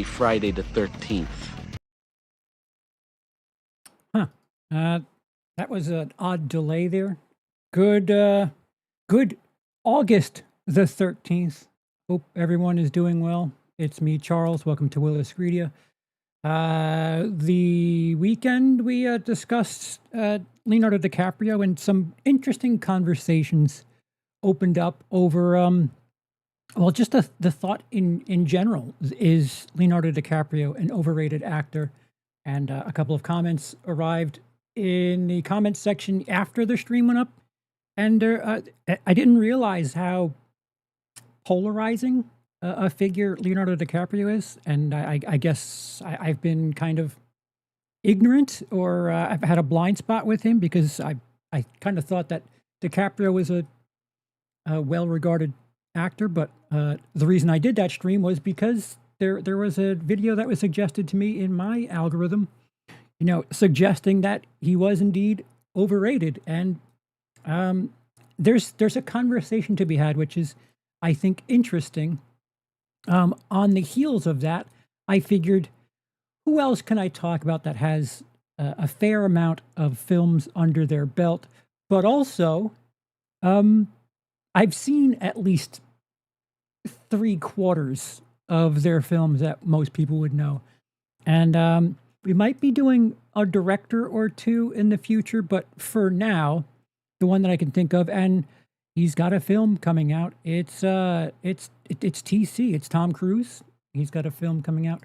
happy Friday the 13th. Huh. That was an odd delay there. Good, good August the 13th. Hope everyone is doing well. It's me, Charles. Welcome to WILIscredia. The weekend we discussed Leonardo DiCaprio, and some interesting conversations opened up over well, just the thought in general. Is Leonardo DiCaprio an overrated actor? And a couple of comments arrived in the comments section after the stream went up, and I didn't realize how polarizing a figure Leonardo DiCaprio is, and I guess I've been kind of ignorant, or I've had a blind spot with him, because I kind of thought that DiCaprio was a well-regarded actor. But the reason I did that stream was because there was a video that was suggested to me in my algorithm, suggesting that he was indeed overrated. And there's a conversation to be had, which is, I think, interesting. On the heels of that, I figured, who else can I talk about that has a fair amount of films under their belt, but also I've seen at least 3/4 of their films that most people would know. And we might be doing a director or two in the future, but for now, the one that I can think of, and he's got a film coming out. It's TC. It's Tom Cruise. He's got a film coming out.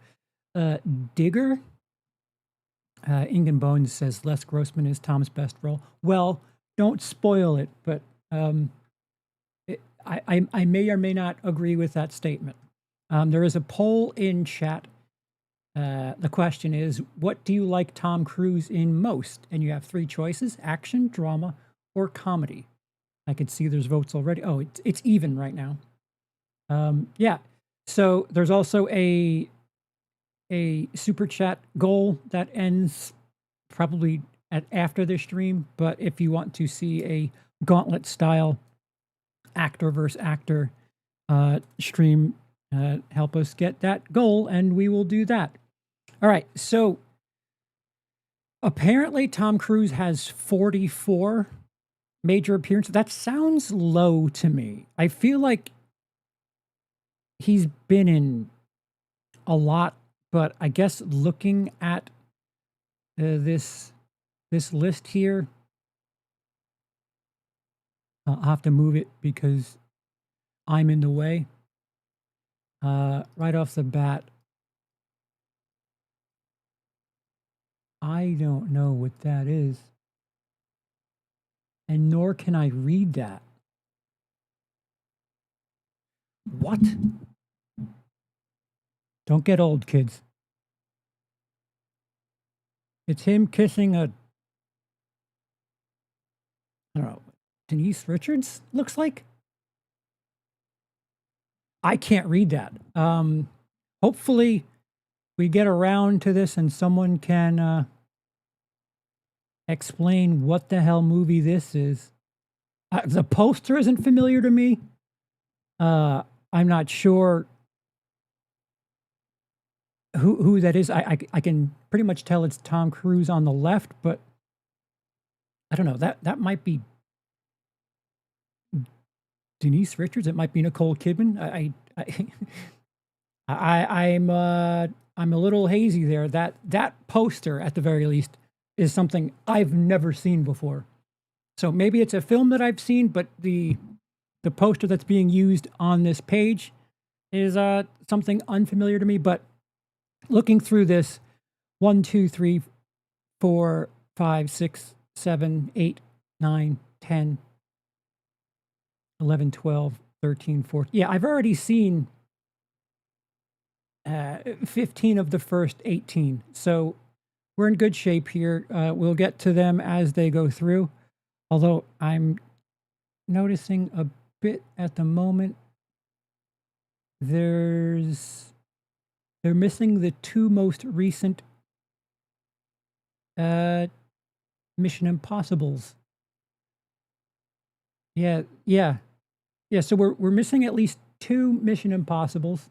Digger. Ingen Bones says Les Grossman is Tom's best role. Well, don't spoil it, but I may or may not agree with that statement. There is a poll in chat. The question is, what do you like Tom Cruise in most? And you have 3 choices: action, drama, or comedy. I can see there's votes already. Oh, it's even right now. Yeah. So there's also a super chat goal that ends probably after this stream. But if you want to see a gauntlet style actor versus actor stream, help us get that goal, and we will do that. All right. So apparently Tom Cruise has 44 major appearances. That sounds low to me. I feel like he's been in a lot, but I guess looking at this list here, I'll have to move it because I'm in the way. Right off the bat, I don't know what that is, and nor can I read that. What? Don't get old, kids. It's him kissing I don't know, Denise Richards, looks like. I can't read that. Hopefully we get around to this and someone can explain what the hell movie this is. The poster isn't familiar to me. I'm not sure who that is. I can pretty much tell it's Tom Cruise on the left, but I don't know. That might be Denise Richards. It might be Nicole Kidman. I'm a little hazy there. That poster, at the very least, is something I've never seen before. So maybe it's a film that I've seen, but the poster that's being used on this page is something unfamiliar to me. But looking through this, 1, 2, 3, 4, 5, 6, 7, 8, 9, 10, 11, 12, 13, 14. Yeah, I've already seen 15 of the first 18. So we're in good shape here. We'll get to them as they go through. Although I'm noticing a bit at the moment, they're missing the 2 most recent Mission Impossibles. Yeah. So we're missing at least 2 Mission Impossibles.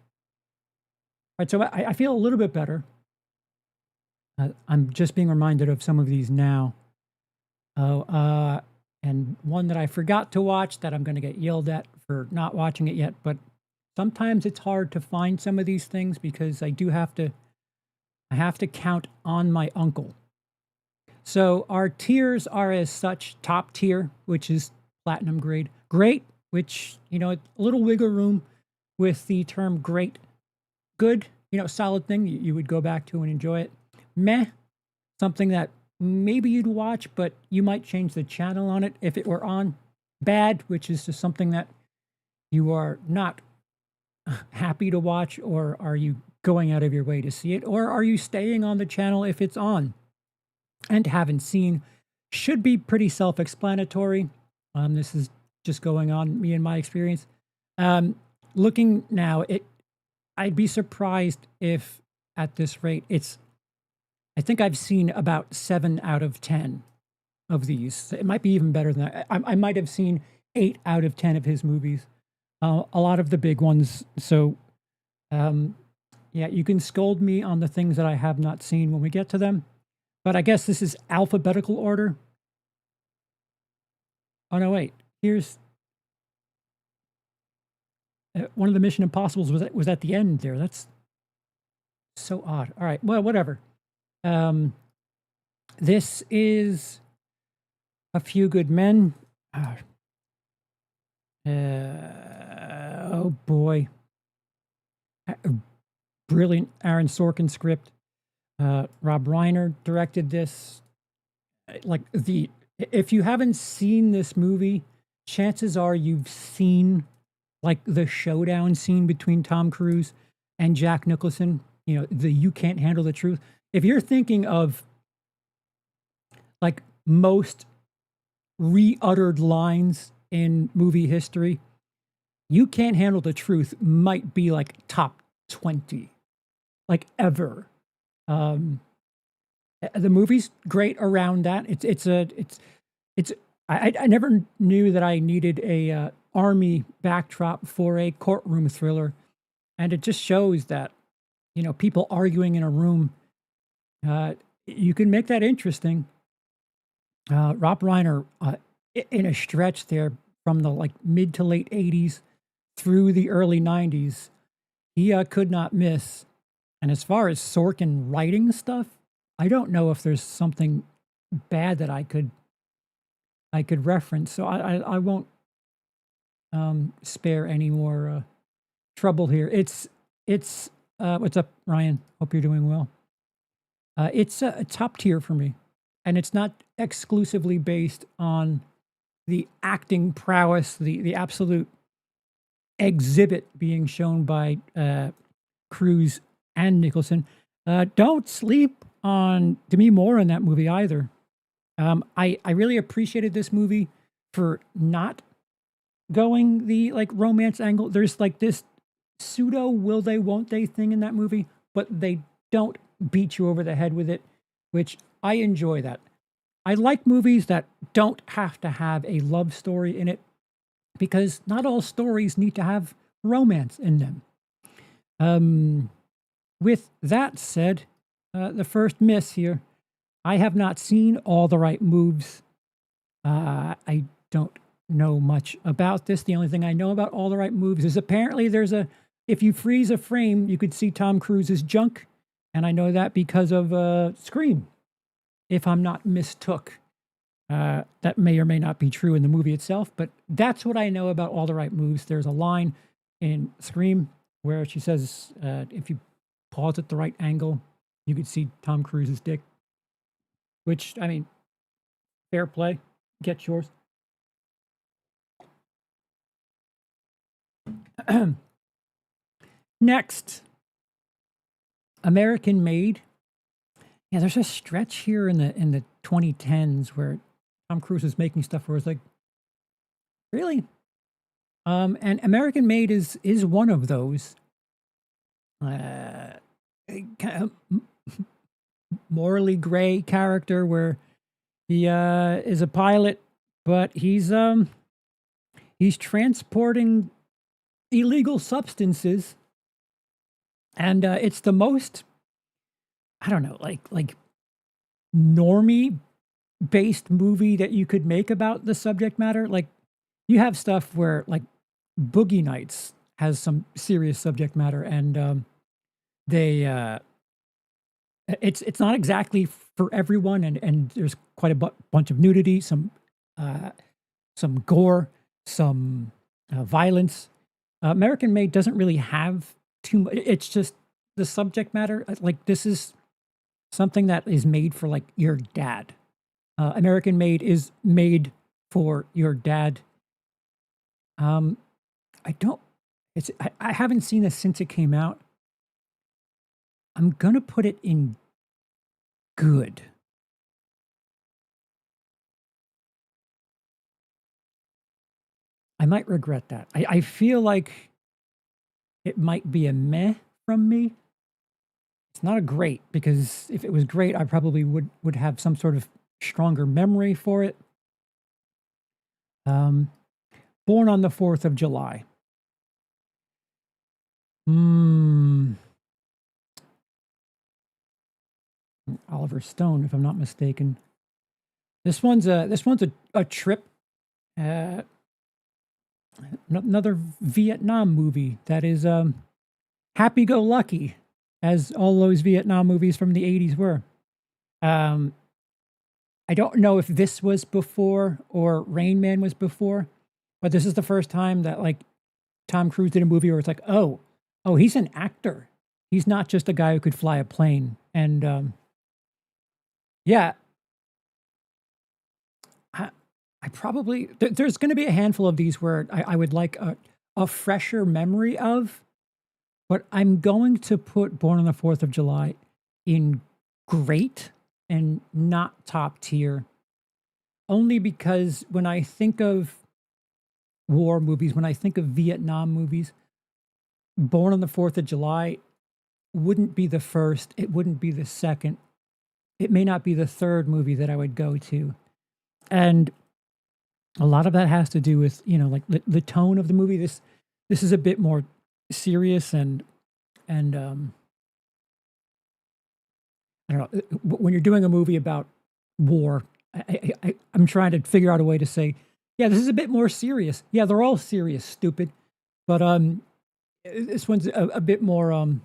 right, so I feel a little bit better. I'm just being reminded of some of these now. Oh, and one that I forgot to watch that I'm going to get yelled at for not watching it yet. But sometimes it's hard to find some of these things because I have to count on my uncle. So our tiers are as such: top tier, which is platinum grade; great, which, a little wiggle room with the term great; good, solid thing you would go back to and enjoy it; meh, something that maybe you'd watch, but you might change the channel on it if it were on; bad, which is just something that you are not happy to watch, or are you going out of your way to see it, or are you staying on the channel if it's on; and haven't seen should be pretty self-explanatory. This is just going on me and my experience. Looking now, I'd be surprised if at this rate I think I've seen about 7 out of 10 of these. It might be even better than that. I might have seen 8 out of 10 of his movies. A lot of the big ones. So, yeah, you can scold me on the things that I have not seen when we get to them. But I guess this is alphabetical order. Oh, no, wait. Here's one of the Mission Impossibles was at the end there. That's so odd. All right. Well, whatever. This is A Few Good Men. Oh boy. Brilliant Aaron Sorkin script. Rob Reiner directed this. If you haven't seen this movie, chances are you've seen the showdown scene between Tom Cruise and Jack Nicholson. The "you can't handle the truth." If you're thinking of most re-uttered lines in movie history, "You Can't Handle the Truth" might be top 20, ever. The movie's great around that. I never knew that I needed a army backdrop for a courtroom thriller, and it just shows that people arguing in a room, you can make that interesting. Rob Reiner, in a stretch there from the mid to late 80s through the early 90s, he could not miss. And as far as Sorkin writing stuff, I don't know if there's something bad that I could reference. So I won't spare any more trouble here. It's what's up, Ryan? Hope you're doing well. It's a top tier for me, and it's not exclusively based on the acting prowess, the absolute exhibit being shown by Cruise and Nicholson. Don't sleep on Demi Moore in that movie either. I really appreciated this movie for not going the romance angle. There's this pseudo will they won't they thing in that movie, but they don't beat you over the head with it, which I enjoy that. I like movies that don't have to have a love story in it, because not all stories need to have romance in them. With that said, the first miss here, I have not seen All the Right Moves. I don't know much about this. The only thing I know about All the Right Moves is apparently if you freeze a frame, you could see Tom Cruise's junk. And I know that because of Scream, if I'm not mistook. That may or may not be true in the movie itself, but that's what I know about All the Right Moves. There's a line in Scream where she says, if you pause at the right angle, you could see Tom Cruise's dick. Which, I mean, fair play. Get yours. Next, American Made. Yeah, there's a stretch here in the 2010s where Tom Cruise is making stuff where it's really? And American Made is one of those. Kind of morally gray character where he is a pilot, but he's transporting illegal substances And it's the most, I don't know, like normie based movie that you could make about the subject matter. Like you have stuff where like Boogie Nights has some serious subject matter, and they it's not exactly for everyone, and there's quite a bunch of nudity, uh, some gore, some violence. American Made doesn't really have too much. It's just the subject matter. Like this is something that is made for like your dad. American Made is made for your dad. Um, I don't. I haven't seen this since it came out. I'm gonna put it in good. I might regret that. I feel like it might be a meh from me. It's not a great because if it was great, I probably would have some sort of stronger memory for it. Um, Born on the 4th of July. Hmm. Oliver Stone, if I'm not mistaken. This one's a trip. Uh, Another Vietnam movie that is happy go lucky, as all those Vietnam movies from the 80s were. Um, I don't know if this was before or Rain Man was before, but this is the first time that like Tom Cruise did a movie where it's like, oh, he's an actor. He's not just a guy who could fly a plane. And yeah, I, I probably there's going to be a handful of these where I would like a fresher memory of, but I'm going to put Born on the 4th of July in great and not top tier, only because when I think of war movies, when I think of Vietnam movies, Born on the 4th of July wouldn't be the first, it wouldn't be the second, it may not be the third movie that I would go to. And a lot of that has to do with, like the tone of the movie. This is a bit more serious and I don't know, when you're doing a movie about war, I'm trying to figure out a way to say, yeah, this is a bit more serious. Yeah, they're all serious, stupid. But this one's a bit more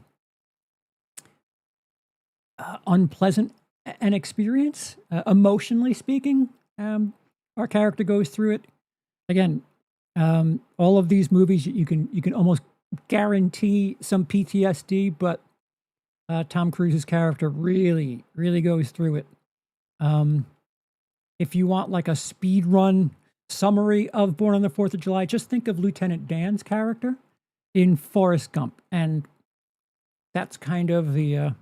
unpleasant an experience, emotionally speaking. Our character goes through it again. All of these movies, you can almost guarantee some PTSD, but Tom Cruise's character really goes through it. Um, if you want like a speed run summary of Born on the 4th of July, just think of Lieutenant Dan's character in Forrest Gump, and that's kind of the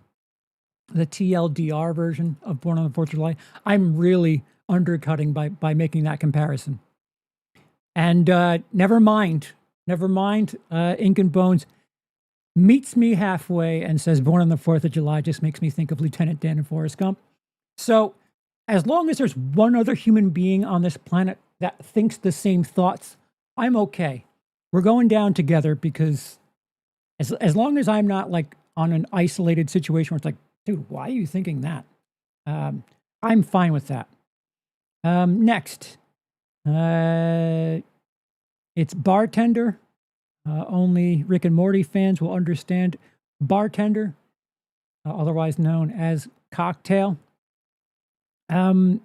TLDR version of Born on the 4th of July. I'm really undercutting by making that comparison. And never mind, Ink and Bones meets me halfway and says Born on the 4th of July just makes me think of Lieutenant Dan and Forrest Gump. So as long as there's one other human being on this planet that thinks the same thoughts, I'm okay. We're going down together because as long as I'm not like on an isolated situation where it's like, dude, why are you thinking that? I'm fine with that. Next, it's Bartender. Only Rick and Morty fans will understand Bartender, otherwise known as Cocktail. Um,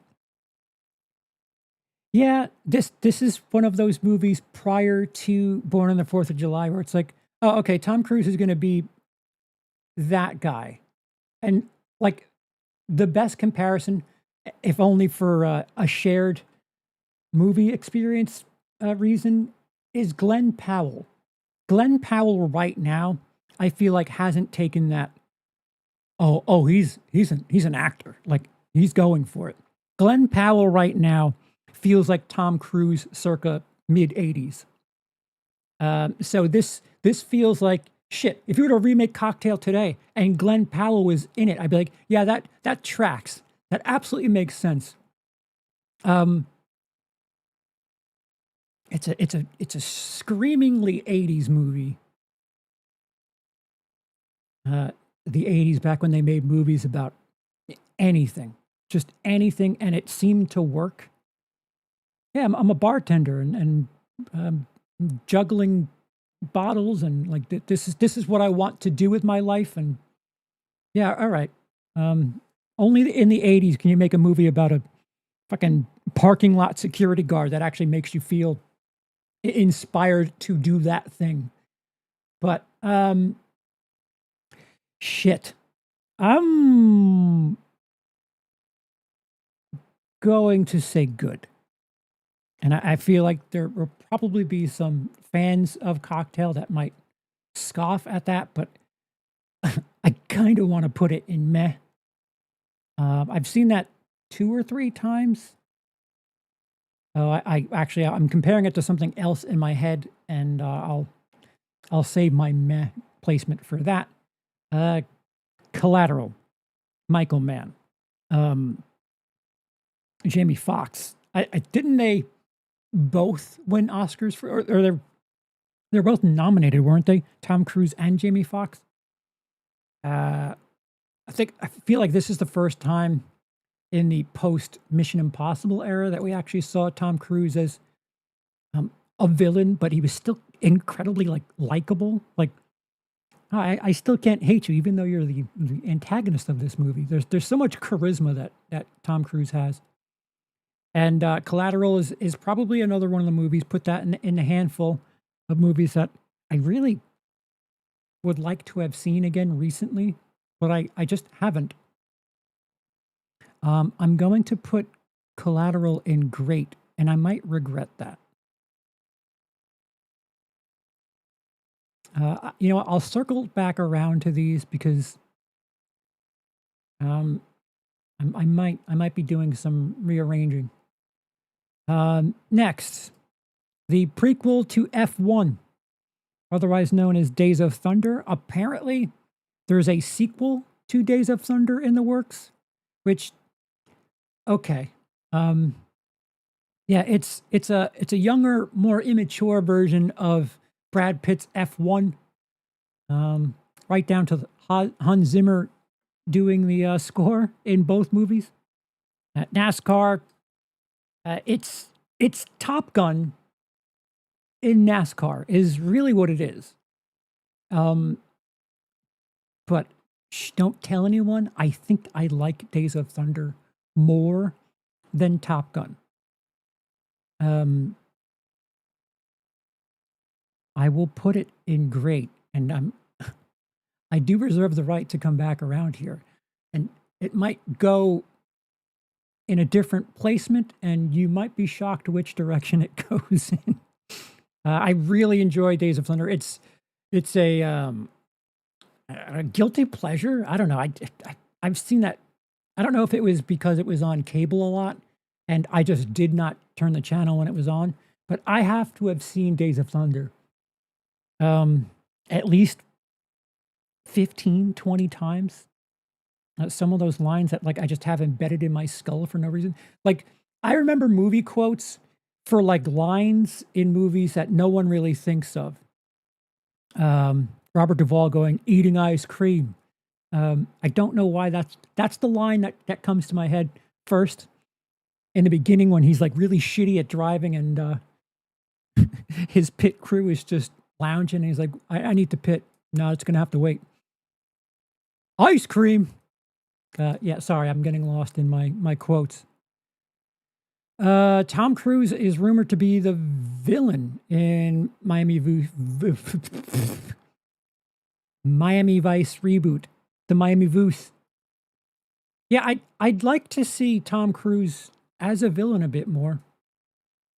yeah, this is one of those movies prior to Born on the 4th of July where it's like, oh, okay, Tom Cruise is going to be that guy. And like the best comparison, if only for a shared movie experience reason, is Glenn Powell. Glenn Powell right now, I feel like hasn't taken that. Oh, he's an actor. Like he's going for it. Glenn Powell right now feels like Tom Cruise circa mid '80s. So this feels like shit. If you were to remake Cocktail today and Glenn Powell was in it, I'd be like, yeah, that tracks. That absolutely makes sense. Um, it's a screamingly '80s movie. uh, the 80s, back when they made movies about anything, just anything, and it seemed to work. Yeah, I'm a bartender and um, juggling bottles and like this is what I want to do with my life. And yeah, all right. Um, only in the 80s can you make a movie about a fucking parking lot security guard that actually makes you feel inspired to do that thing. But shit. I'm going to say good. And I feel like there will probably be some fans of Cocktail that might scoff at that, but I kind of want to put it in meh. I've seen that 2 or 3 times. Oh, I actually I'm comparing it to something else in my head, and I'll save my meh placement for that. Collateral, Michael Mann, um, Jamie Foxx. I didn't they both win Oscars for, or they're both nominated, weren't they? Tom Cruise and Jamie Foxx. I feel like this is the first time in the post Mission Impossible era that we actually saw Tom Cruise as a villain, but he was still incredibly likable. Like, I still can't hate you, even though you're the antagonist of this movie. There's so much charisma that Tom Cruise has. And Collateral is probably another one of the movies. Put that in the handful of movies that I really would like to have seen again recently, but I just haven't. I'm going to put Collateral in great, and I might regret that. I'll circle back around to these because I might be doing some rearranging. Next, the prequel to F1, otherwise known as Days of Thunder. Apparently, there's a sequel to Days of Thunder in the works, which, okay. Yeah, it's a younger, more immature version of Brad Pitt's F1. Right down to Hans Zimmer doing the score in both movies. NASCAR, it's Top Gun in NASCAR is really what it is. But don't tell anyone. I think I like Days of Thunder more than Top Gun. I will put it in great, and I do reserve the right to come back around here, and it might go in a different placement, and you might be shocked which direction it goes in. I really enjoy Days of Thunder. It's a guilty pleasure. I don't know. I've seen that. I don't know if it was because it was on cable a lot, and I just did not turn the channel when it was on. But I have to have seen Days of Thunder at least 15, 20 times. Some of those lines that I just have embedded in my skull for no reason. Like, I remember movie quotes for lines in movies that no one really thinks of. Robert Duvall going, eating ice cream. I don't know why that's the line that comes to my head first in the beginning when he's really shitty at driving and his pit crew is just lounging and he's like, I need to pit. No, it's going to have to wait. Ice cream. Yeah, sorry, I'm getting lost in my quotes. Tom Cruise is rumored to be the villain in Miami Vice reboot, the Miami Vice. Yeah, I'd like to see Tom Cruise as a villain a bit more.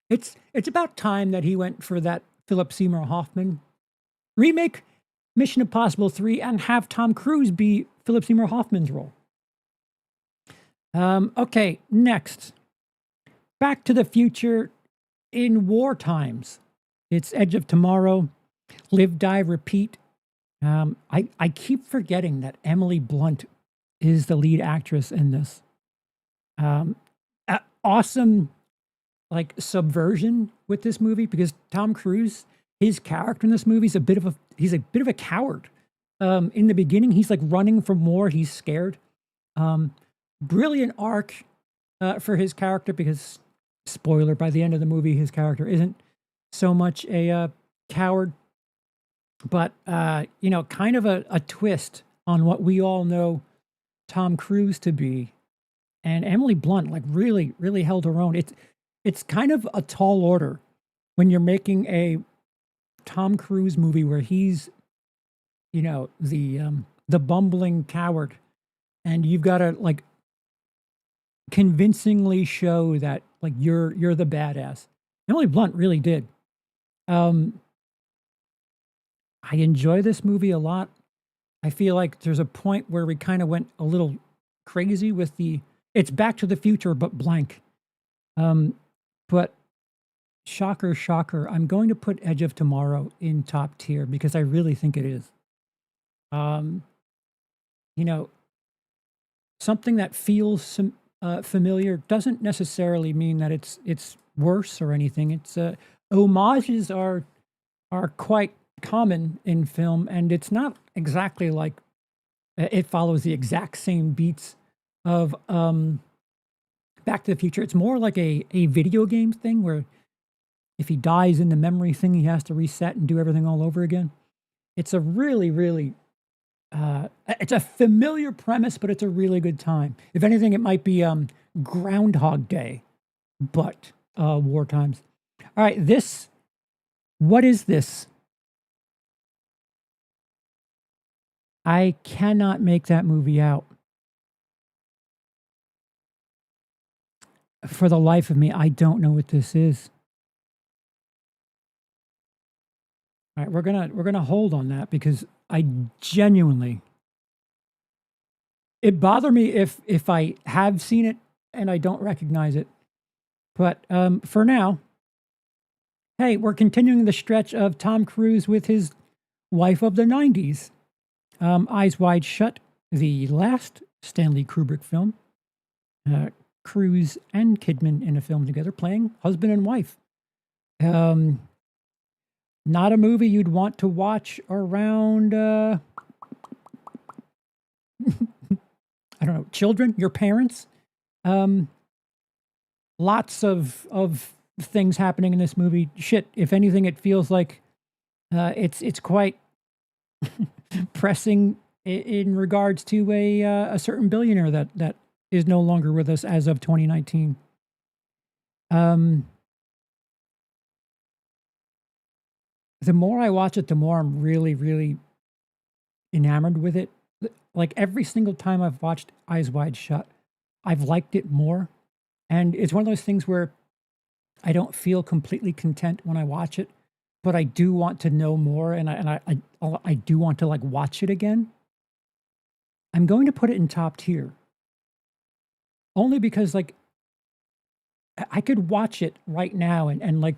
It's about time that he went for that Philip Seymour Hoffman remake, Mission Impossible 3, and have Tom Cruise be Philip Seymour Hoffman's role. Okay, next. Back to the Future in war times. It's Edge of Tomorrow, Live, Die, Repeat. I keep forgetting that Emily Blunt is the lead actress in this. Awesome, subversion with this movie because Tom Cruise, his character in this movie is a bit of a coward. In the beginning, he's like running from war. He's scared. Um, Brilliant arc for his character because, spoiler, by the end of the movie, his character isn't so much a coward, but kind of a twist on what we all know Tom Cruise to be. And Emily Blunt like really, really held her own. It's kind of a tall order when you're making a Tom Cruise movie where he's, the bumbling coward, and you've got to like convincingly show that like you're the badass. Emily Blunt really did. Um, I enjoy this movie a lot. I feel like there's a point where we kind of went a little crazy with it's Back to the Future but blank. But shocker, shocker, I'm going to put Edge of Tomorrow in top tier because I really think it is. Um, you know, Something that feels familiar doesn't necessarily mean that it's worse or anything. It's homages are quite common in film, and it's not exactly like it follows the exact same beats of Back to the Future. It's more like a video game thing where if he dies in the memory thing, he has to reset and do everything all over again. It's a really, really it's a familiar premise, but it's a really good time. If anything, it might be Groundhog Day, but war times. All right, what is this? I cannot make that movie out. For the life of me, I don't know what this is. All right, we're gonna hold on that because I genuinely, it bothered me if I have seen it and I don't recognize it. But for now, hey, we're continuing the stretch of Tom Cruise with his wife of the '90s, Eyes Wide Shut, the last Stanley Kubrick film. Cruise and Kidman in a film together, playing husband and wife. Not a movie you'd want to watch around, I don't know, children, your parents. Lots of things happening in this movie. Shit, if anything, it feels like it's quite pressing in regards to a certain billionaire that is no longer with us as of 2019. The more I watch it, the more I'm really, really enamored with it. Like every single time I've watched Eyes Wide Shut, I've liked it more. And it's one of those things where I don't feel completely content when I watch it, but I do want to know more, and I do want to like watch it again. I'm going to put it in top tier, only because like I could watch it right now and like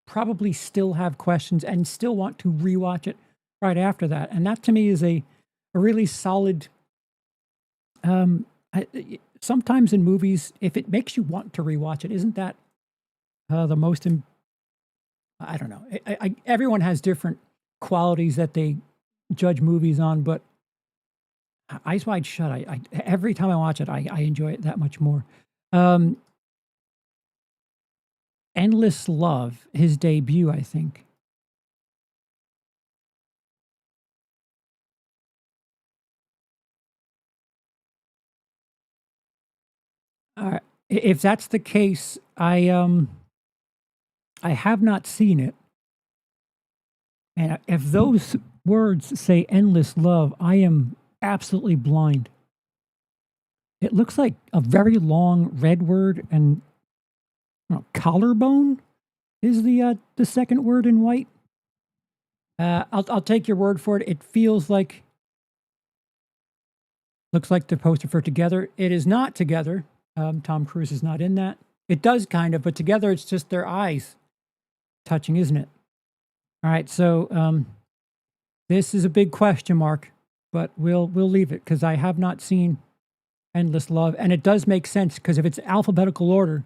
probably still have questions and still want to rewatch it right after that. And that to me is a really solid. Sometimes in movies, if it makes you want to rewatch it, isn't that the most? I don't know. Everyone has different qualities that they judge movies on, but Eyes Wide Shut. Every time I watch it, I enjoy it that much more. Endless Love, his debut, I think. If that's the case, I have not seen it, and if those words say endless love, I am absolutely blind. It looks like a very long red word, and collarbone is the second word in white. I'll take your word for it. It feels like, looks like the poster for Together. It is not Together. Tom Cruise is not in that. It does kind of, but together it's just their eyes touching, isn't it? All right, so this is a big question mark, but we'll leave it because I have not seen Endless Love, and it does make sense because if it's alphabetical order,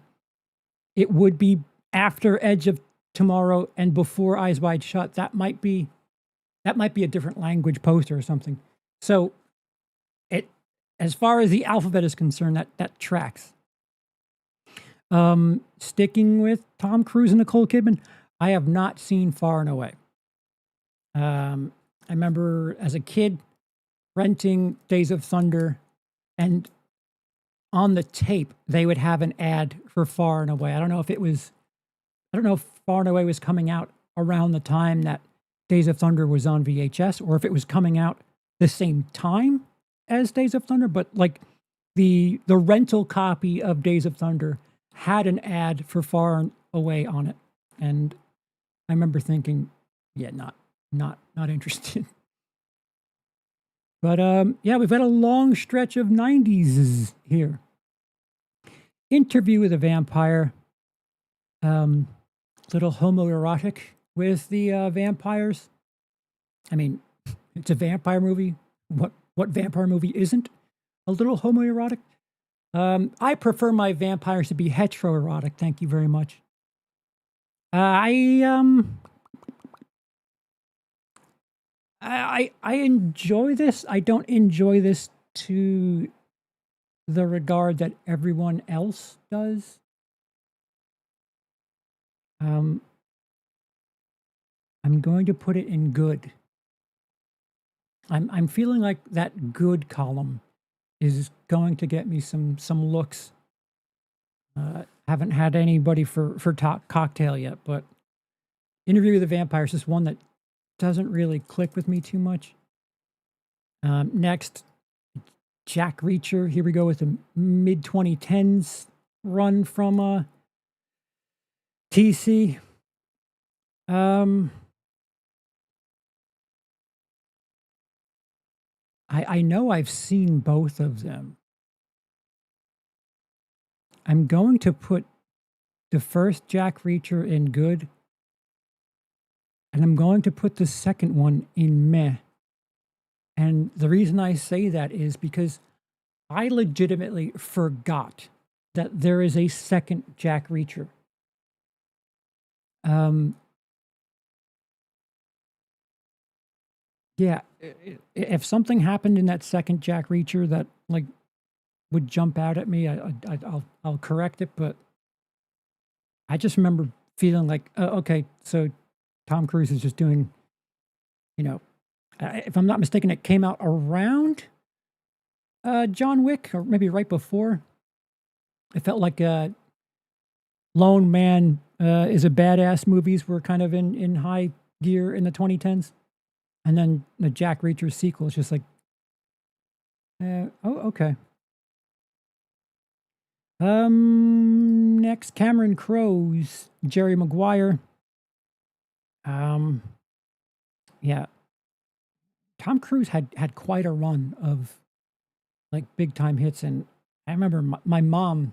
it would be after Edge of Tomorrow and before Eyes Wide Shut. That might be That might be a different language poster or something. So it, as far as the alphabet is concerned, that tracks. Sticking with Tom Cruise and Nicole Kidman, I have not seen Far and Away. I remember as a kid renting Days of Thunder, and on the tape they would have an ad for Far and Away. I don't know if Far and Away was coming out around the time that Days of Thunder was on VHS, or if it was coming out the same time as Days of Thunder, but like the rental copy of Days of Thunder had an ad for Far and Away on it. And I remember thinking, yeah, not interested. But yeah, we've had a long stretch of 90s here. Interview with a Vampire. Little homoerotic with the vampires. I mean, it's a vampire movie. What vampire movie isn't a little homoerotic? I prefer my vampires to be heteroerotic. Thank you very much. I enjoy this. I don't enjoy this to the regard that everyone else does. I'm going to put it in good. I'm feeling like that good column is going to get me some looks. Haven't had anybody for top cocktail yet, but Interview with the Vampires is one that doesn't really click with me too much. Next, Jack Reacher. Here we go with the mid 2010s run from TC. I know I've seen both of them. I'm going to put the first Jack Reacher in good, and I'm going to put the second one in meh. And the reason I say that is because I legitimately forgot that there is a second Jack Reacher. Yeah, if something happened in that second Jack Reacher that like would jump out at me, I'll correct it. But I just remember feeling like, okay, so Tom Cruise is just doing, if I'm not mistaken, it came out around John Wick, or maybe right before. It felt like Lone Man is a Badass movies were kind of in high gear in the 2010s. And then the Jack Reacher sequel is just like, okay. Next, Cameron Crowe's Jerry Maguire. Yeah. Tom Cruise had quite a run of like big time hits, and I remember my mom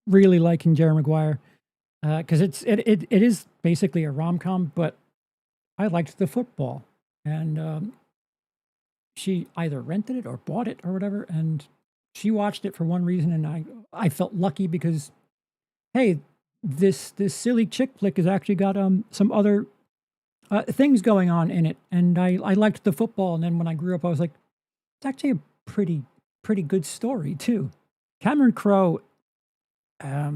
really liking Jerry Maguire because it is basically a rom-com, but I liked the football, and she either rented it or bought it or whatever, and she watched it for one reason, and I felt lucky because, hey, this silly chick flick has actually got some other things going on in it, and I liked the football, and then when I grew up, I was like, it's actually a pretty good story too. Cameron Crowe, I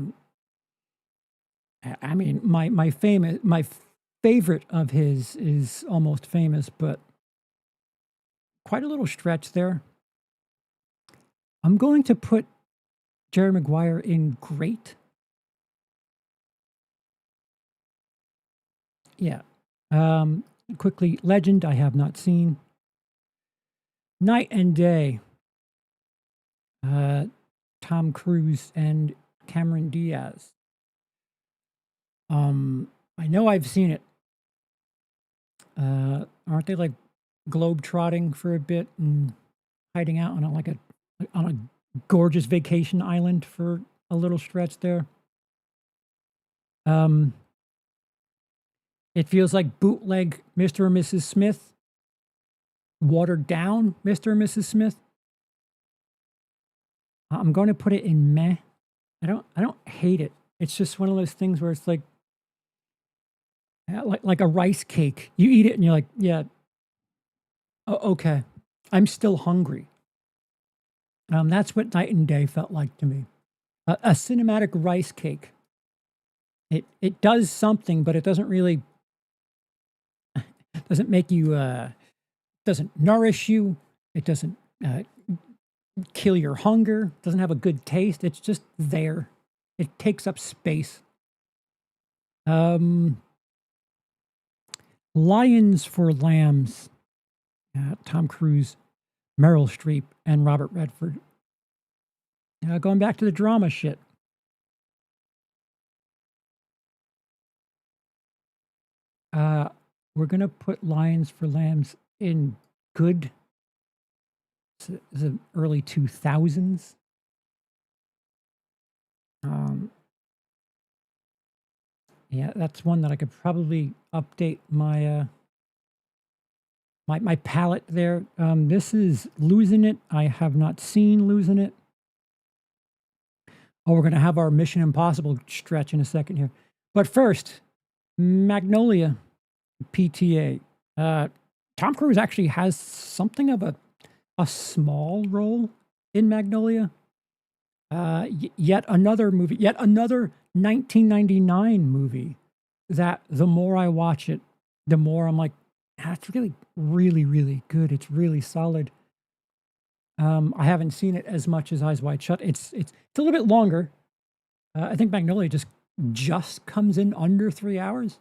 mean, my favorite of his is Almost Famous, but quite a little stretch there. I'm going to put Jerry Maguire in great. Yeah. Quickly, Legend, I have not seen. Night and Day. Tom Cruise and Cameron Diaz. I know I've seen it. Aren't they like globe trotting for a bit and hiding out on a gorgeous vacation island for a little stretch there? It feels like bootleg Mr. and Mrs. Smith, watered down Mr. and Mrs. Smith. I'm going to put it in meh. I don't hate it. It's just one of those things where it's like a rice cake. You eat it and you're like, yeah, Okay. I'm still hungry. That's what night and day felt like to me. A cinematic rice cake. It does something, but it doesn't really doesn't make you doesn't nourish you. It doesn't uh, kill your hunger. Doesn't have a good taste. It's just there. It takes up space. Um, Lions for Lambs. Tom Cruise, Meryl Streep, and Robert Redford. Going back to the drama shit. Uh, we're gonna put Lions for Lambs in good. The early 2000s. Um, yeah, that's one that I could probably update my palette there. This is Losing It. I have not seen Losing It. Oh, we're gonna have our Mission Impossible stretch in a second here, but first, Magnolia, PTA. Tom Cruise actually has something of a small role in Magnolia. Yet another movie, yet another 1999 movie that the more I watch it, the more I'm like, that's really, really, really good. It's really solid. I haven't seen it as much as Eyes Wide Shut. It's a little bit longer. I think Magnolia just comes in under 3 hours,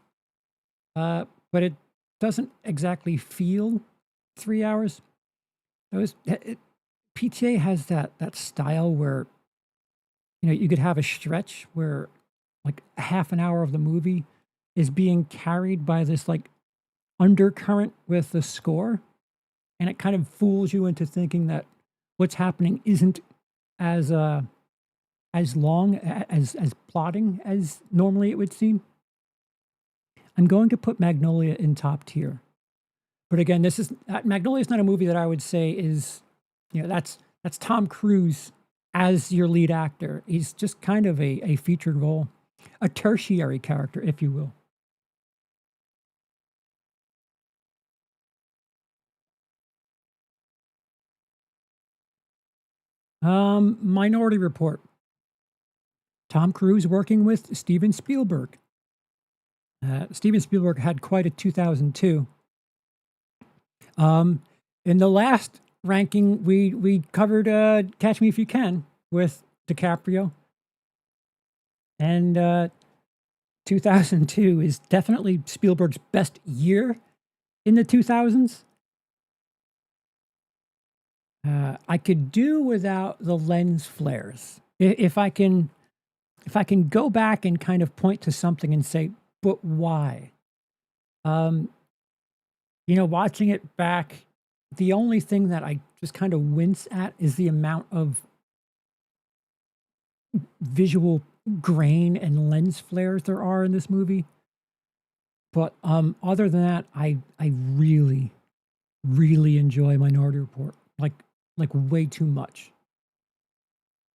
but it doesn't exactly feel 3 hours. PTA has that style where you could have a stretch where like half an hour of the movie is being carried by this like undercurrent with the score, and it kind of fools you into thinking that what's happening isn't as as long as plotting as normally it would seem. I'm going to put Magnolia in top tier. But again, Magnolia is not a movie that I would say is, that's Tom Cruise as your lead actor. He's just kind of a featured role, a tertiary character, if you will. Minority Report. Tom Cruise working with Steven Spielberg. Steven Spielberg had quite a 2002. Um, in the last ranking, we covered Catch Me If You Can with DiCaprio, and 2002 is definitely Spielberg's best year in the 2000s. I could do without the lens flares. If I can go back and kind of point to something and say, but why? Um, watching it back, the only thing that I just kind of wince at is the amount of visual grain and lens flares there are in this movie. But other than that, I really, really enjoy Minority Report, like way too much.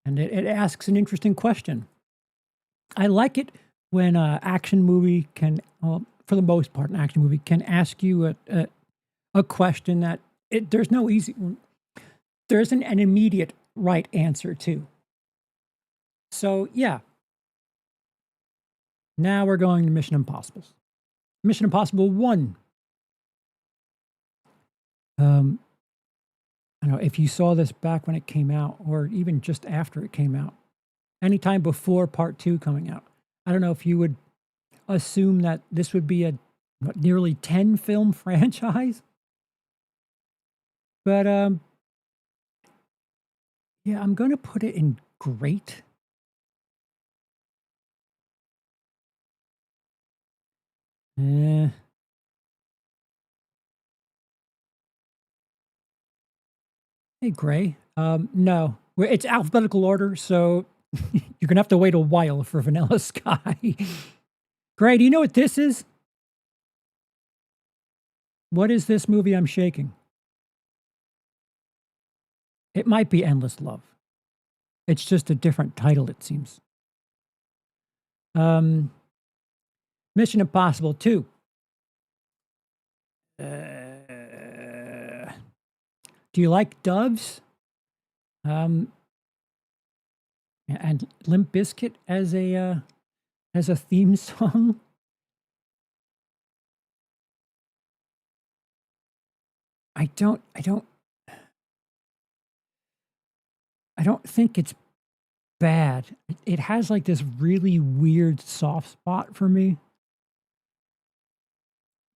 And it asks an interesting question. I like it when an action movie can, well, for the most part, an action movie can ask you a question that there isn't an immediate right answer to. So yeah, now we're going to Mission Impossible. Mission Impossible 1. Um, I don't know if you saw this back when it came out or even just after it came out, anytime before part 2 coming out. I don't know if you would assume that this would be a nearly 10 film franchise. But yeah, I'm going to put it in great. Eh, hey, Gray. No, it's alphabetical order, so you're gonna have to wait a while for Vanilla Sky. Gray, do you know what this is? What is this movie I'm shaking? It might be Endless Love. It's just a different title, it seems. Um, Mission Impossible 2. Do you like Doves? And Limp Bizkit as a theme song? I don't think it's bad. It has like this really weird soft spot for me.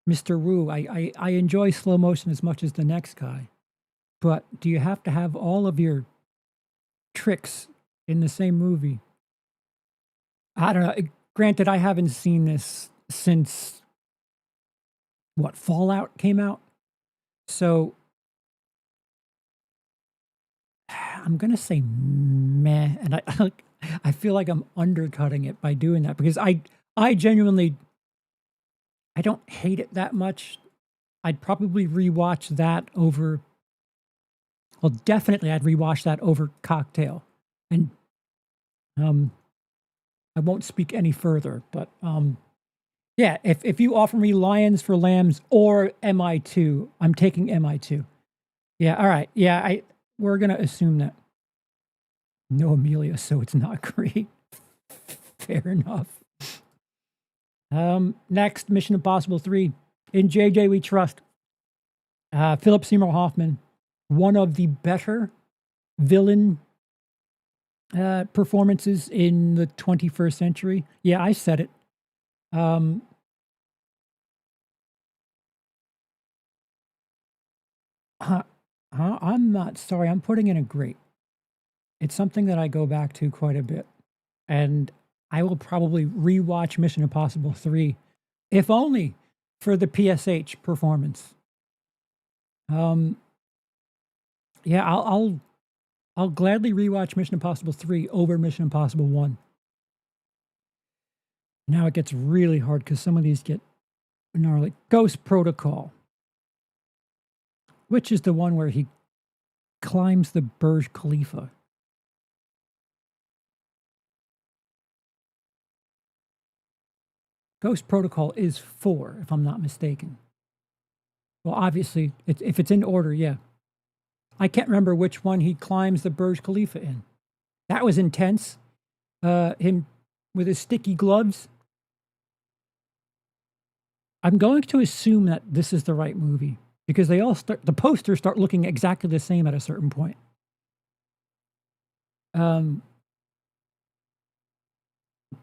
Mr. Wu, I enjoy slow motion as much as the next guy, but do you have to have all of your tricks in the same movie? I don't know. Granted, I haven't seen this since what, Fallout came out, so I'm gonna say meh, and I feel like I'm undercutting it by doing that because I genuinely I don't hate it that much. I'd probably rewatch that over. Well, definitely, I'd rewatch that over Cocktail, and I won't speak any further. But yeah, if you offer me Lions for Lambs or MI2, I'm taking MI2. Yeah, all right. Yeah, we're gonna assume that. No Amelia, so it's not great. Fair enough. Next, Mission Impossible 3. In JJ We Trust. Philip Seymour Hoffman, one of the better villain performances in the 21st century. Yeah, I said it. I'm not sorry. I'm putting in a great. It's something that I go back to quite a bit. And I will probably rewatch Mission Impossible 3, if only for the PSH performance. Yeah, I'll gladly rewatch Mission Impossible 3 over Mission Impossible 1. Now it gets really hard because some of these get gnarly. Ghost Protocol, which is the one where he climbs the Burj Khalifa. Ghost Protocol is 4, if I'm not mistaken. Well, obviously, if it's in order, yeah. I can't remember which one he climbs the Burj Khalifa in. That was intense. Him with his sticky gloves. I'm going to assume that this is the right movie because the posters start looking exactly the same at a certain point.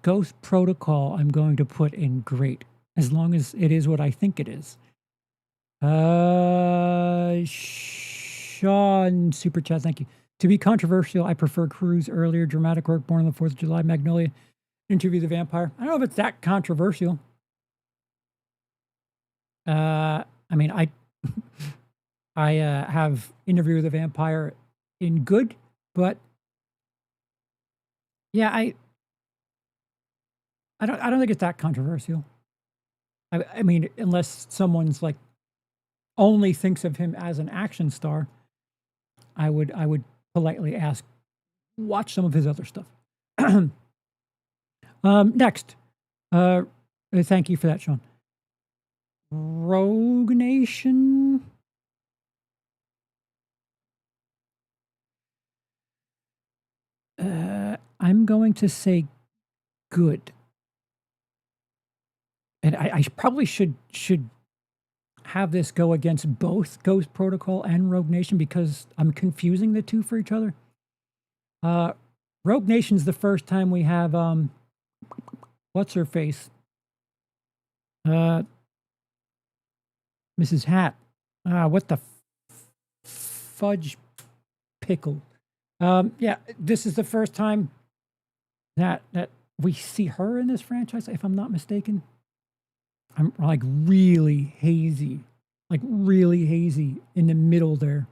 Ghost Protocol, I'm going to put in great, as long as it is what I think it is. Sean, Super Chat, thank you. To be controversial, I prefer Cruise earlier, dramatic work, Born on the 4th of July, Magnolia, Interview the Vampire. I don't know if it's that controversial. I mean, I have Interview with the Vampire in good, but yeah, I don't think it's that controversial. I mean, unless someone's like only thinks of him as an action star, I would politely ask, watch some of his other stuff. Next, thank you for that, Sean. Rogue Nation. I'm going to say good. And I probably should have this go against both Ghost Protocol and Rogue Nation because I'm confusing the two for each other. Rogue Nation's the first time we have what's her face? Mrs. Hat. What the fudge pickle? Yeah, this is the first time that we see her in this franchise, if I'm not mistaken. I'm like really hazy in the middle there.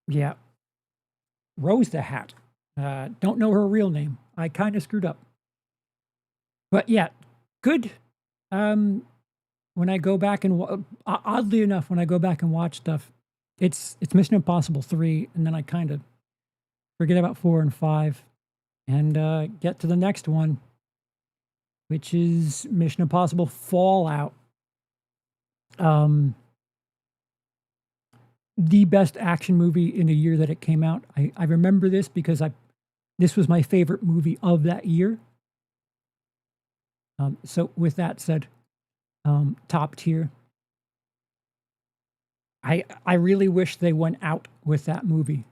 Yeah. Rose the Hat. Don't know her real name. I kind of screwed up. But yeah, good. When I go back and oddly enough, when I go back and watch stuff, it's Mission Impossible 3, and then I kind of forget about 4 and 5, and get to the next one, which is Mission Impossible Fallout. Um, the best action movie in the year that it came out. I remember this because this was my favorite movie of that year. So with that said, top tier. I really wish they went out with that movie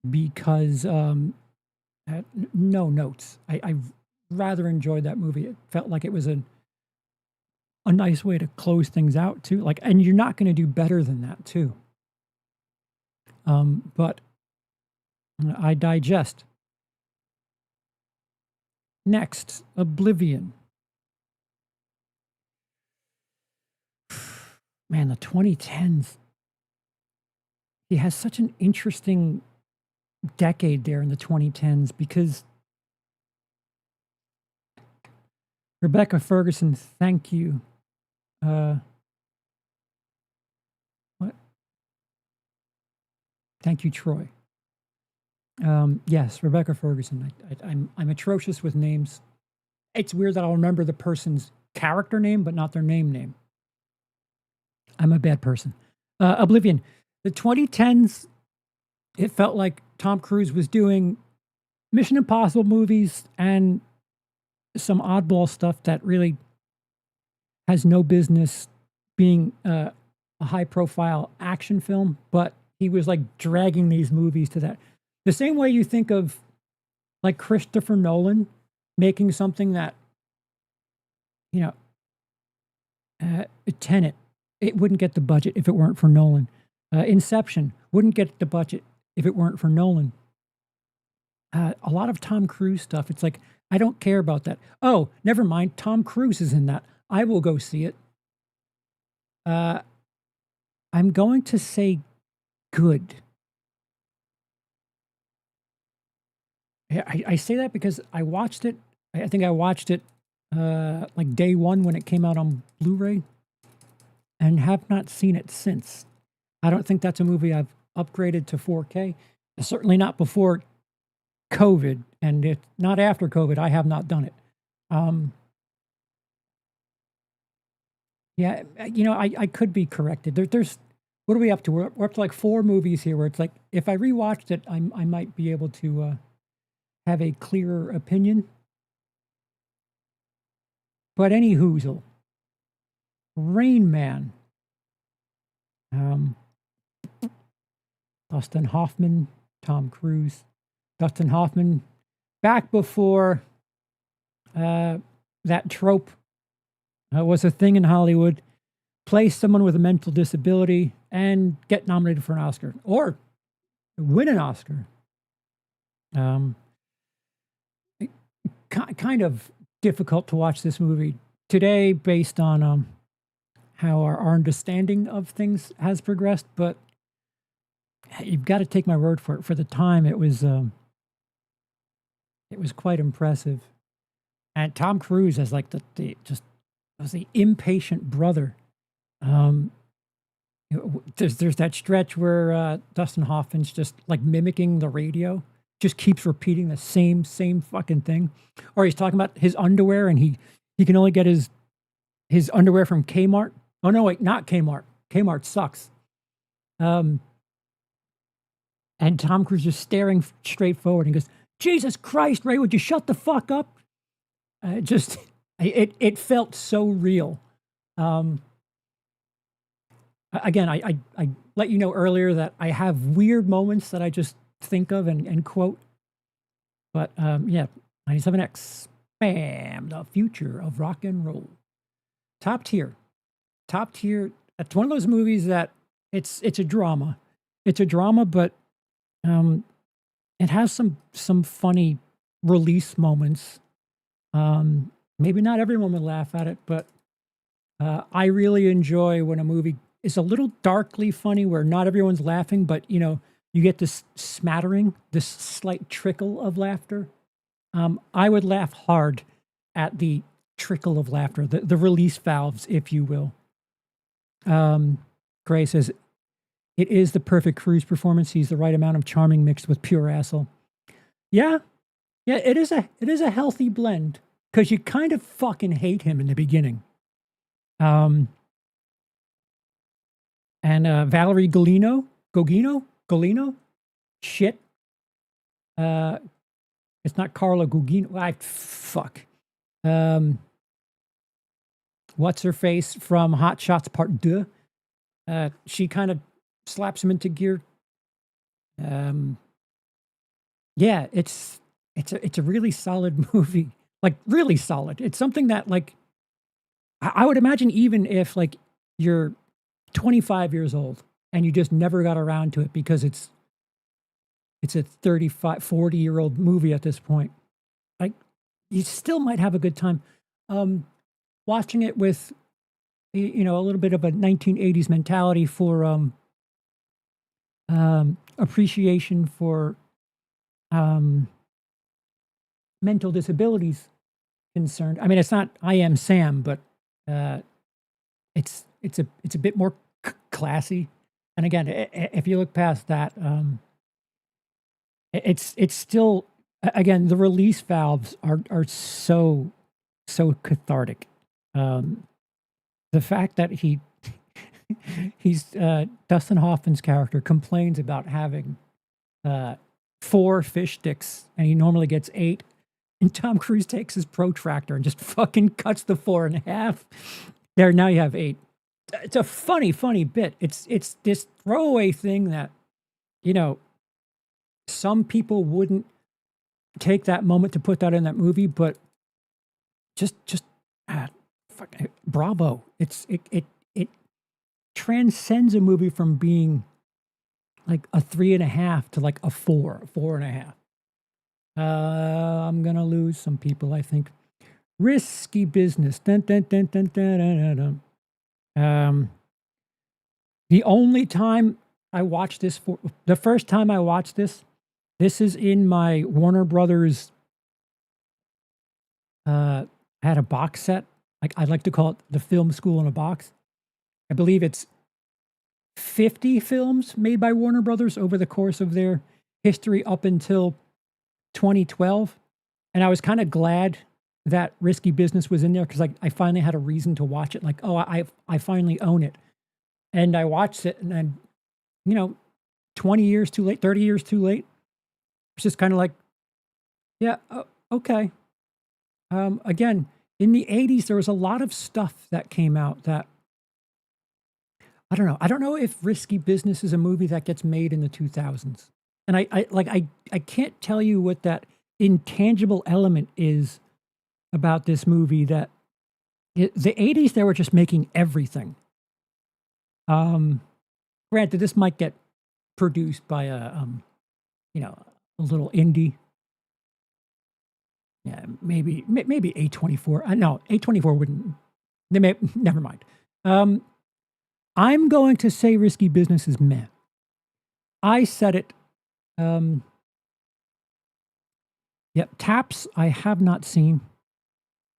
because no notes. I rather enjoyed that movie. It felt like it was a nice way to close things out too. Like, and you're not going to do better than that too. But I digest. Next, Oblivion. Man, the 2010s. He has such an interesting decade there in the 2010s because Rebecca Ferguson, thank you. What? Thank you, Troy. Yes, Rebecca Ferguson. I'm atrocious with names. It's weird that I'll remember the person's character name, but not their name. I'm a bad person. Oblivion. The 2010s, it felt like Tom Cruise was doing Mission Impossible movies and some oddball stuff that really has no business being a high profile action film, but he was like dragging these movies to that. The same way you think of like Christopher Nolan making something that, you know, Tenet, it wouldn't get the budget if it weren't for Nolan. Inception wouldn't get the budget if it weren't for Nolan. A lot of Tom Cruise stuff, it's like, I don't care about that. Oh, never mind. Tom Cruise is in that. I will go see it. I'm going to say good. I say that because I watched it. I think I watched it like day one when it came out on Blu-ray and have not seen it since. I don't think that's a movie I've upgraded to 4K. Certainly not before COVID, and it's not after COVID. I have not done it. Yeah, you know, I could be corrected. There's what are we up to? We're up to like 4 movies here where it's like if I rewatched it, I might be able to have a clearer opinion. But any hoozle, Rain Man. Dustin Hoffman, Tom Cruise. Dustin Hoffman, back before that trope was a thing in Hollywood, play someone with a mental disability and get nominated for an Oscar or win an Oscar. Kind of difficult to watch this movie today based on how our understanding of things has progressed, but you've got to take my word for it. For the time, it was quite impressive. And Tom Cruise as like the impatient brother. There's that stretch where Dustin Hoffman's just like mimicking the radio, just keeps repeating the same fucking thing. Or he's talking about his underwear and he can only get his underwear from Kmart. Oh no, wait, not Kmart. Kmart sucks. And Tom Cruise just staring straight forward and goes, Jesus Christ, Ray, would you shut the fuck up? It felt so real. Again, I let you know earlier that I have weird moments that I just think of and quote. But yeah, 97X, bam, the future of rock and roll. Top tier. It's one of those movies that it's a drama. It's a drama, but it has some funny release moments. Maybe not everyone would laugh at it, but I really enjoy when a movie is a little darkly funny where not everyone's laughing, but you know, you get this smattering, this slight trickle of laughter. I would laugh hard at the trickle of laughter, the release valves, if you will. Gray says, it is the perfect Cruise performance. He's the right amount of charming mixed with pure asshole. Yeah, it is a healthy blend because you kind of fucking hate him in the beginning. Um, and Valerie Golino, shit. Uh, it's not Carla Gugino. Fuck. Um, what's her face from Hot Shots Part 2? She kind of slaps him into gear. Yeah, it's a really solid movie, like really solid. It's something that like I would imagine even if like you're 25 years old and you just never got around to it because it's a 35, 40-year-old movie at this point. Like you still might have a good time watching it with a little bit of a 1980s mentality for appreciation for mental disabilities concerned. I mean, it's not I Am Sam, but uh, it's a bit more classy. And again, if you look past that, it's still again the release valves are so cathartic. The fact that he's Dustin Hoffman's character complains about having 4 fish sticks and he normally gets 8. And Tom Cruise takes his protractor and just fucking cuts the 4 in half. There, now you have 8. It's a funny bit. It's this throwaway thing that, some people wouldn't take that moment to put that in that movie, but just bravo. It transcends a movie from being like a 3.5 to like a 4.5. I'm gonna lose some people, I think. Risky Business. Dun, dun, dun, dun, dun, dun, dun, dun. The only time I watched this the first time I watched this is in my Warner Brothers. I had a box set. Like I like to call it the film school in a box. I believe it's 50 films made by Warner Brothers over the course of their history up until 2012. And I was kind of glad that Risky Business was in there because I finally had a reason to watch it. Like, oh, I finally own it. And I watched it and then, 20 years too late, 30 years too late. It's just kind of like, yeah, okay. Again, in the 80s, there was a lot of stuff that came out that, I don't know. I don't know if Risky Business is a movie that gets made in the 2000s. And I can't tell you what that intangible element is about this movie that the 80s, they were just making everything. Granted, this might get produced by a little indie. Yeah, maybe A24. No, A24 wouldn't. Never mind. I'm going to say Risky Business is meh. I said it. Yep, Taps, I have not seen.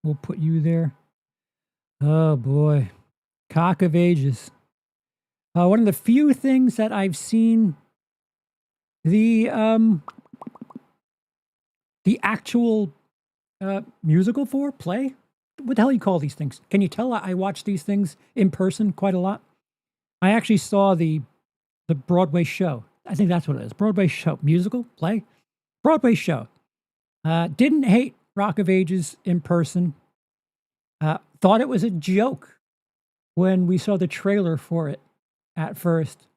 We'll put you there. Oh boy. Cock of Ages. One of the few things that I've seen the actual musical for, play? What the hell you call these things? Can you tell I watch these things in person quite a lot? I actually saw the Broadway show. I think that's what it is. Broadway show. Musical? Play? Broadway show. Didn't hate Rock of Ages in person. Thought it was a joke when we saw the trailer for it at first.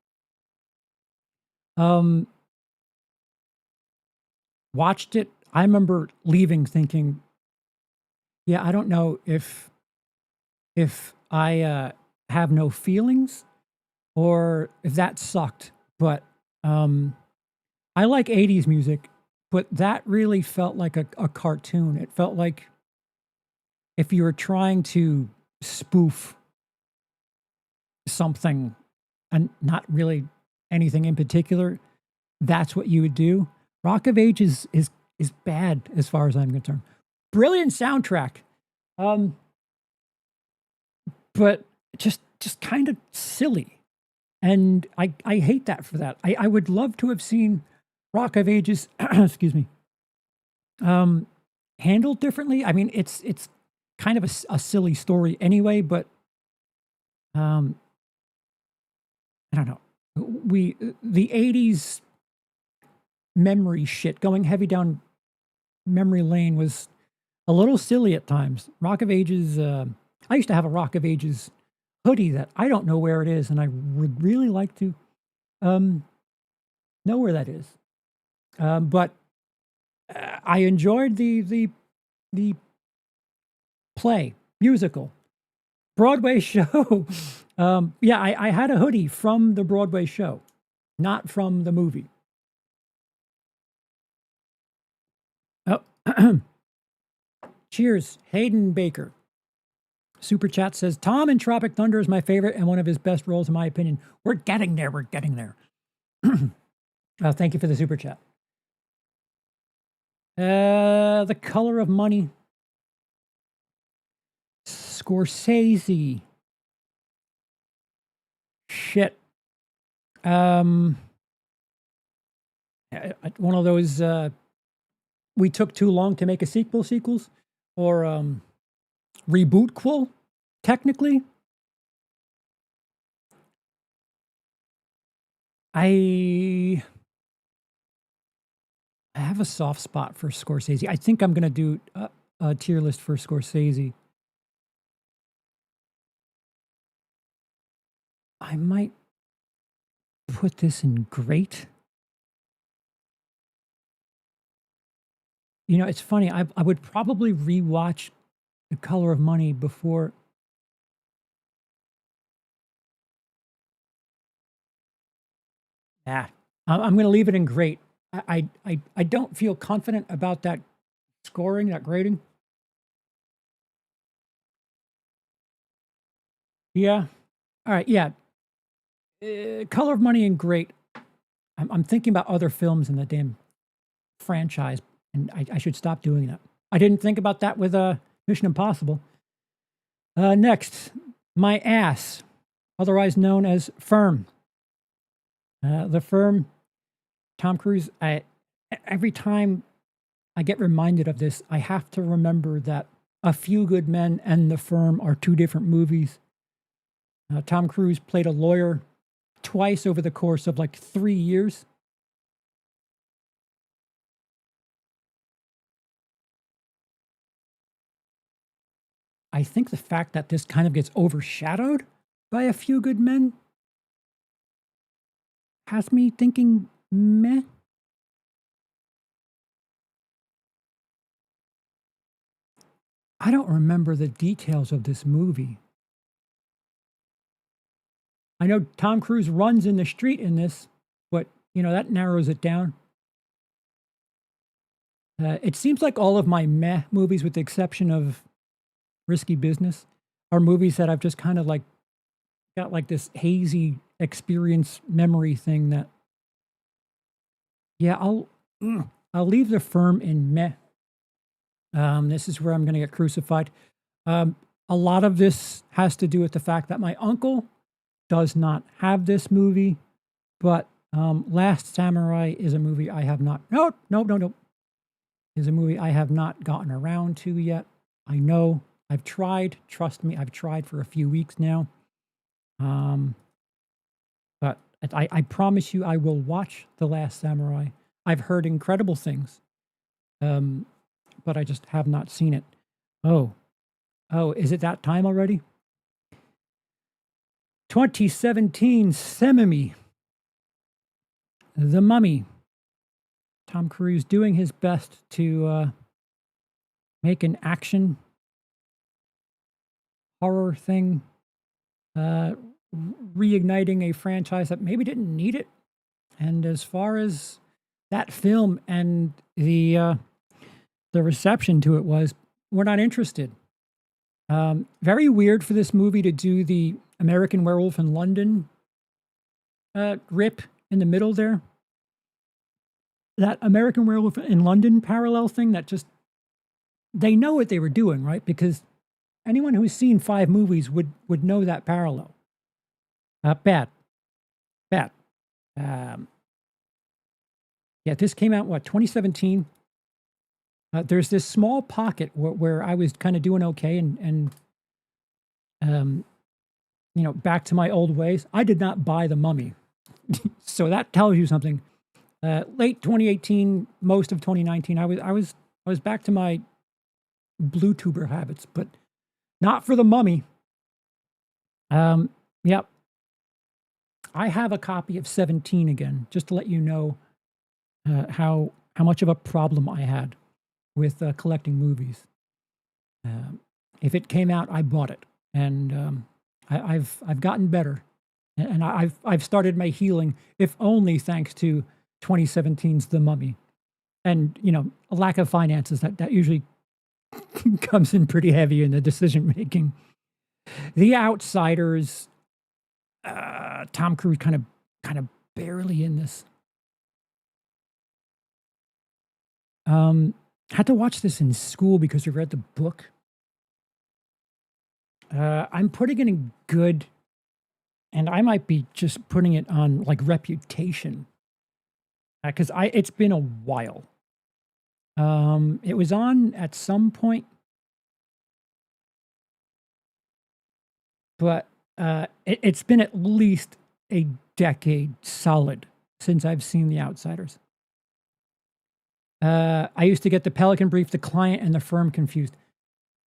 Watched it. I remember leaving thinking, yeah, I don't know if I have no feelings or if that sucked, but I like 80s music, but that really felt like a cartoon. It felt like if you were trying to spoof something and not really anything in particular, that's what you would do. Rock of Ages is bad as far as I'm concerned. Brilliant soundtrack. But just kind of silly. And I hate that for that. I would love to have seen Rock of Ages, excuse me, handled differently. I mean, it's kind of a silly story anyway, but I don't know. The 80s memory shit, going heavy down memory lane was a little silly at times. Rock of Ages, I used to have a Rock of Ages hoodie that I don't know where it is, and I would really like to um, know where that is. But I enjoyed the play, musical, Broadway show. Yeah, I had a hoodie from the Broadway show, not from the movie. Oh, cheers, Hayden Baker. Super chat says Tom in Tropic Thunder is my favorite and one of his best roles in my opinion. We're getting there. We're getting there. Thank you for the super chat. The Color of Money. Scorsese. Shit. One of those we took too long to make a sequels or reboot technically. I have a soft spot for Scorsese. I think I'm going to do a tier list for Scorsese. I might put this in great. You know, it's funny. I would probably rewatch The Color of Money before. I'm going to leave it in great. I don't feel confident about that scoring, that grading. Yeah. All right. Yeah. Color of Money and great. I'm thinking about other films in the damn franchise, and I should stop doing that. I didn't think about that with Mission Impossible. Next, My Ass, otherwise known as Firm. The Firm, Tom Cruise. Every time I get reminded of this, I have to remember that A Few Good Men and The Firm are two different movies. Tom Cruise played a lawyer twice over the course of like 3 years. I think the fact that this kind of gets overshadowed by A Few Good Men has me thinking meh. I don't remember the details of this movie. I know Tom Cruise runs in the street in this, but, you know, that narrows it down. It seems like all of my meh movies, with the exception of Risky Business, are movies that I've just kind of like got like this hazy experience memory thing that, yeah, I'll leave The Firm in meh. This is where I'm going to get crucified. A lot of this has to do with the fact that my uncle does not have this movie, but Last Samurai is a movie I have not. No. Is a movie I have not gotten around to yet. I know I've tried. Trust me, I've tried for a few weeks now. But I promise you, I will watch The Last Samurai. I've heard incredible things, but I just have not seen it. Oh, is it that time already? 2017 Semimi, The Mummy. Tom Cruise doing his best to make an action horror thing, reigniting a franchise that maybe didn't need it. And as far as that film and the reception to it was, we're not interested. Very weird for this movie to do the American Werewolf in London rip in the middle there. That American Werewolf in London parallel thing that just, they know what they were doing, right? Because anyone who's seen 5 movies would know that parallel. Bad. Yeah, this came out, 2017? There's this small pocket where I was kind of doing okay, and back to my old ways. I did not buy The Mummy. So that tells you something. Late 2018, most of 2019, I was back to my blue tuber habits, but not for The Mummy. Yep. I have a copy of 17 again, just to let you know how much of a problem I had with collecting movies. If it came out, I bought it, and I've gotten better, and I've started my healing, if only thanks to 2017's The Mummy, and a lack of finances that usually comes in pretty heavy in the decision making. The Outsiders, Tom Cruise kind of barely in this. Had to watch this in school because we read the book. I'm putting it in good, and I might be just putting it on like reputation, because it's been a while. It was on at some point, but it's been at least a decade solid since I've seen The Outsiders. I used to get the Pelican Brief, the Client, and the Firm confused.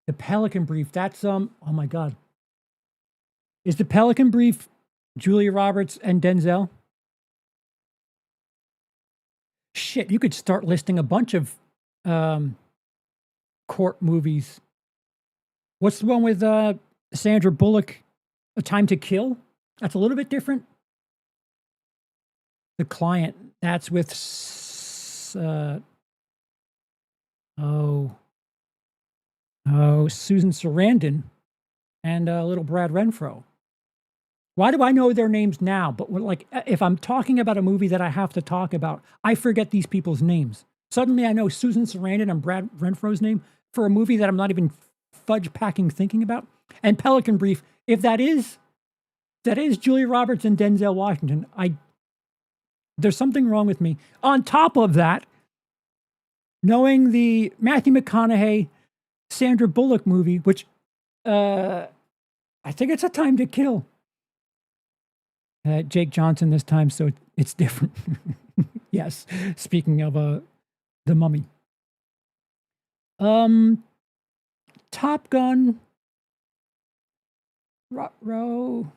The Pelican Brief, that's oh my God. Is the Pelican Brief Julia Roberts and Denzel? Shit, you could start listing a bunch of court movies. What's the one with Sandra Bullock, A Time to Kill? That's a little bit different. The Client, that's with Susan Sarandon and little Brad Renfro. Why do I know their names now? But like, if I'm talking about a movie that I have to talk about, I forget these people's names. Suddenly I know Susan Sarandon and Brad Renfro's name for a movie that I'm not even fudge packing thinking about. And Pelican Brief, if that is Julia Roberts and Denzel Washington, there's something wrong with me. On top of that, knowing the Matthew McConaughey, Sandra Bullock movie, which I think it's A Time to Kill. Jake Johnson this time, so it's different. Yes, speaking of The Mummy. Top Gun. Row.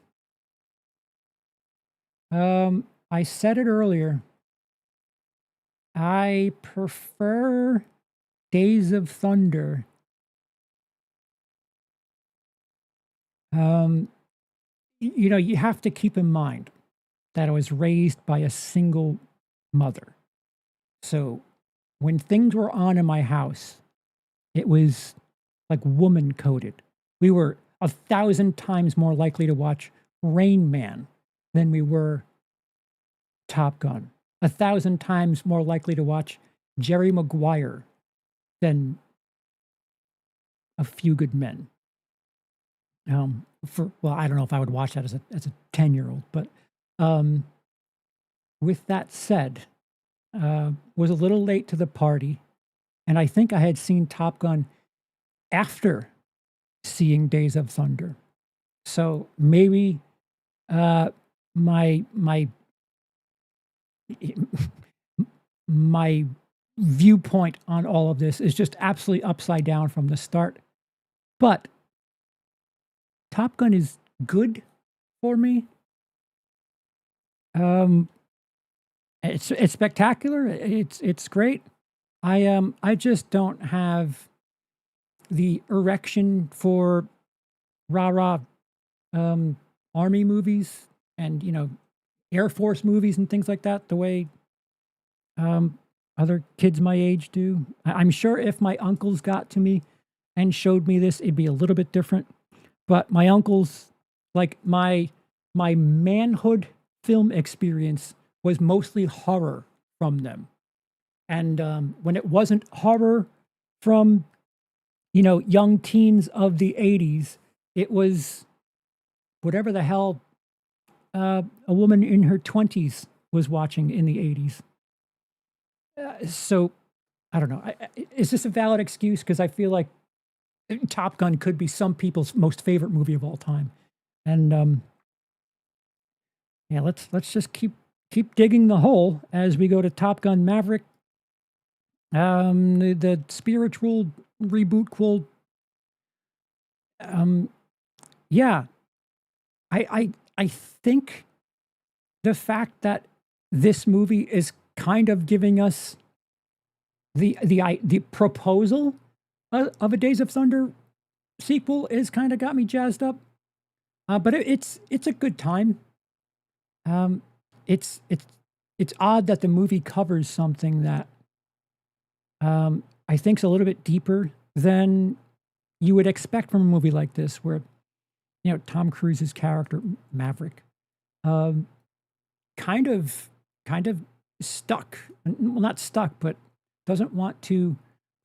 I said it earlier. I prefer Days of Thunder. You have to keep in mind that I was raised by a single mother. So when things were on in my house, it was like woman coded. We were 1,000 times more likely to watch Rain Man than we were Top Gun. 1,000 times more likely to watch Jerry Maguire than A Few Good Men. I don't know if I would watch that as a 10-year-old, but with that said, was a little late to the party, and I think I had seen Top Gun after seeing Days of Thunder. So maybe my viewpoint on all of this is just absolutely upside down from the start. But Top Gun is good for me. It's spectacular. It's great. I just don't have the erection for rah-rah army movies and Air Force movies and things like that the way other kids my age do. I'm sure if my uncles got to me and showed me this, it'd be a little bit different. But my uncles, like my manhood film experience was mostly horror from them. And when it wasn't horror from, young teens of the 80s, it was whatever the hell a woman in her 20s was watching in the 80s. So, I don't know. Is this a valid excuse? Because I feel like Top Gun could be some people's most favorite movie of all time. And yeah, let's just keep digging the hole as we go to Top Gun Maverick. The spiritual reboot quote. Um, yeah, I think the fact that this movie is kind of giving us the proposal of a Days of Thunder sequel is kind of got me jazzed up. But it's a good time. Um, it's odd that the movie covers something that I think's a little bit deeper than you would expect from a movie like this, where Tom Cruise's character Maverick, um, kind of stuck. Well, not stuck, but doesn't want to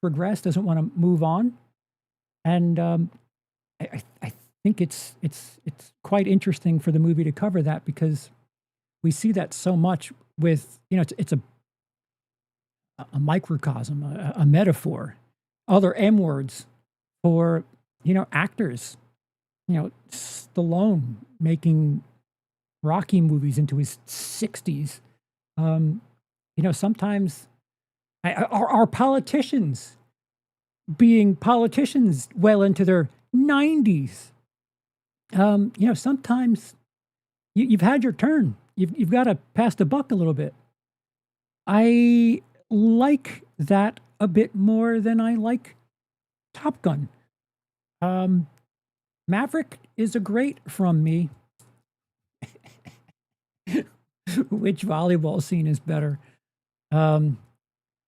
progress, doesn't want to move on, and I think it's quite interesting for the movie to cover that because we see that so much with it's a microcosm, a metaphor, other M words for actors. Stallone making Rocky movies into his 60s. Sometimes our politicians being politicians well into their 90s. Sometimes you've had your turn. You've got to pass the buck a little bit. I like that a bit more than I like Top Gun. Maverick is a great from me. Which volleyball scene is better? The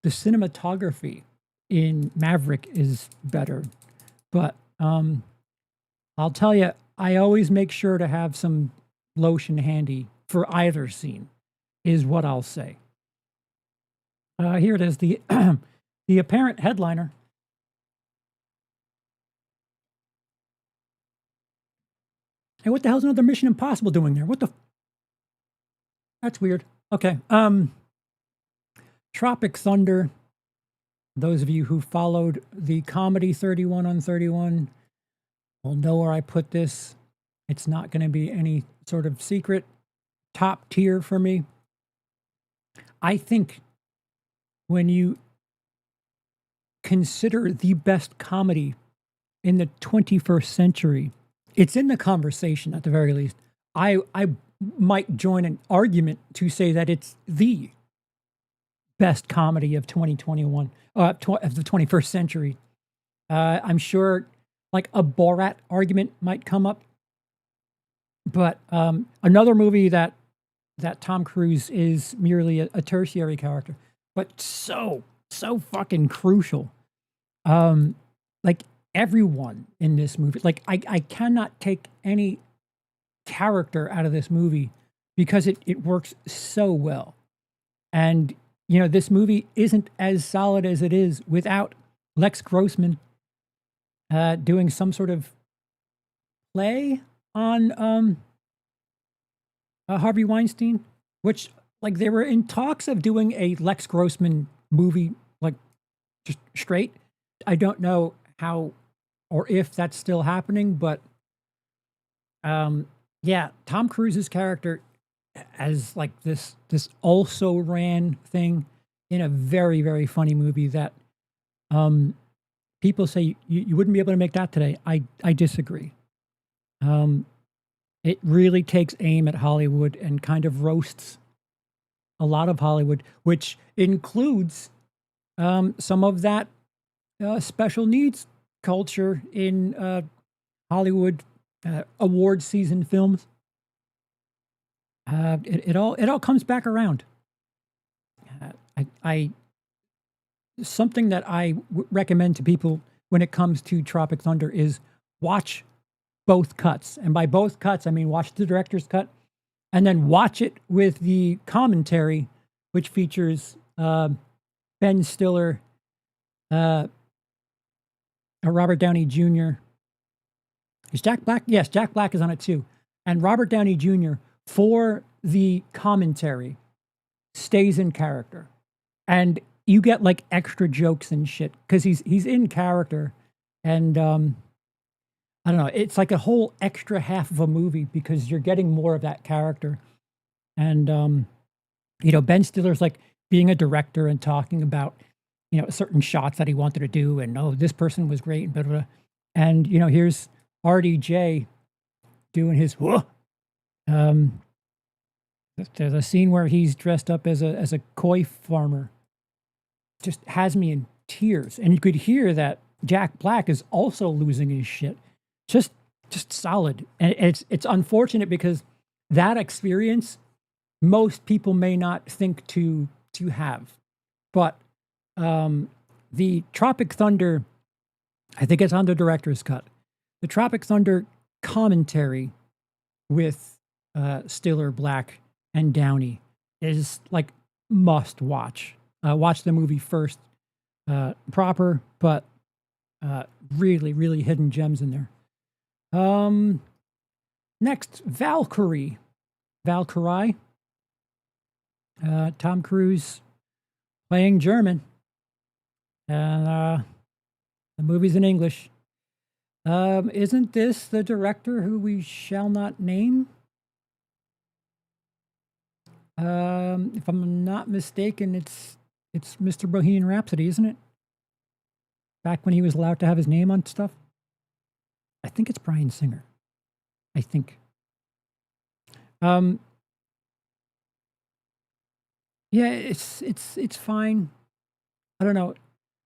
cinematography in Maverick is better, but I'll tell you, I always make sure to have some lotion handy for either scene, is what I'll say. Here it is, the the apparent headliner. Hey, what the hell's another Mission Impossible doing there? What the? That's weird. Okay. Tropic Thunder. Those of you who followed the comedy 31 on 31 will know where I put this. It's not going to be any sort of secret. Top tier for me. I think when you consider the best comedy in the 21st century, it's in the conversation at the very least. I might join an argument to say that it's the best comedy of 2021, of the 21st century. I'm sure like a Borat argument might come up. But another movie that Tom Cruise is merely a tertiary character, but so fucking crucial. Like everyone in this movie, like I cannot take any character out of this movie because it works so well. And this movie isn't as solid as it is without Lex Grossman doing some sort of play on Harvey Weinstein, which like they were in talks of doing a Lex Grossman movie, like just straight. I don't know how or if that's still happening, but yeah, Tom Cruise's character as like this also ran thing in a very, very funny movie that people say you wouldn't be able to make that today. I disagree. It really takes aim at Hollywood and kind of roasts a lot of Hollywood, which includes some of that special needs culture in Hollywood award season films. It all comes back around. I something that I recommend to people when it comes to Tropic Thunder is watch both cuts, and by both cuts I mean watch the director's cut, and then watch it with the commentary, which features Ben Stiller, Robert Downey Jr. Is Jack Black? Yes, Jack Black is on it too, and Robert Downey Jr. for the commentary stays in character, and you get like extra jokes and shit because he's in character, and I don't know. It's like a whole extra half of a movie because you're getting more of that character. And Ben Stiller's like being a director and talking about certain shots that he wanted to do, and oh, this person was great, and blah, blah, blah. And here's RDJ doing his. Whoa. There's a scene where he's dressed up as a koi farmer. Just has me in tears, and you could hear that Jack Black is also losing his shit. Just solid, and it's unfortunate because that experience most people may not think to have, but the Tropic Thunder, I think it's on the director's cut. The Tropic Thunder commentary with Stiller, Black, and Downey is like must watch. Watch the movie first, proper, but really, really hidden gems in there. Next, Valkyrie. Tom Cruise playing German. And the movie's in English. Isn't this the director who we shall not name? If I'm not mistaken, it's Mr. Bohemian Rhapsody, isn't it? Back when he was allowed to have his name on stuff. I think it's Bryan Singer. I think. Yeah, it's fine. I don't know.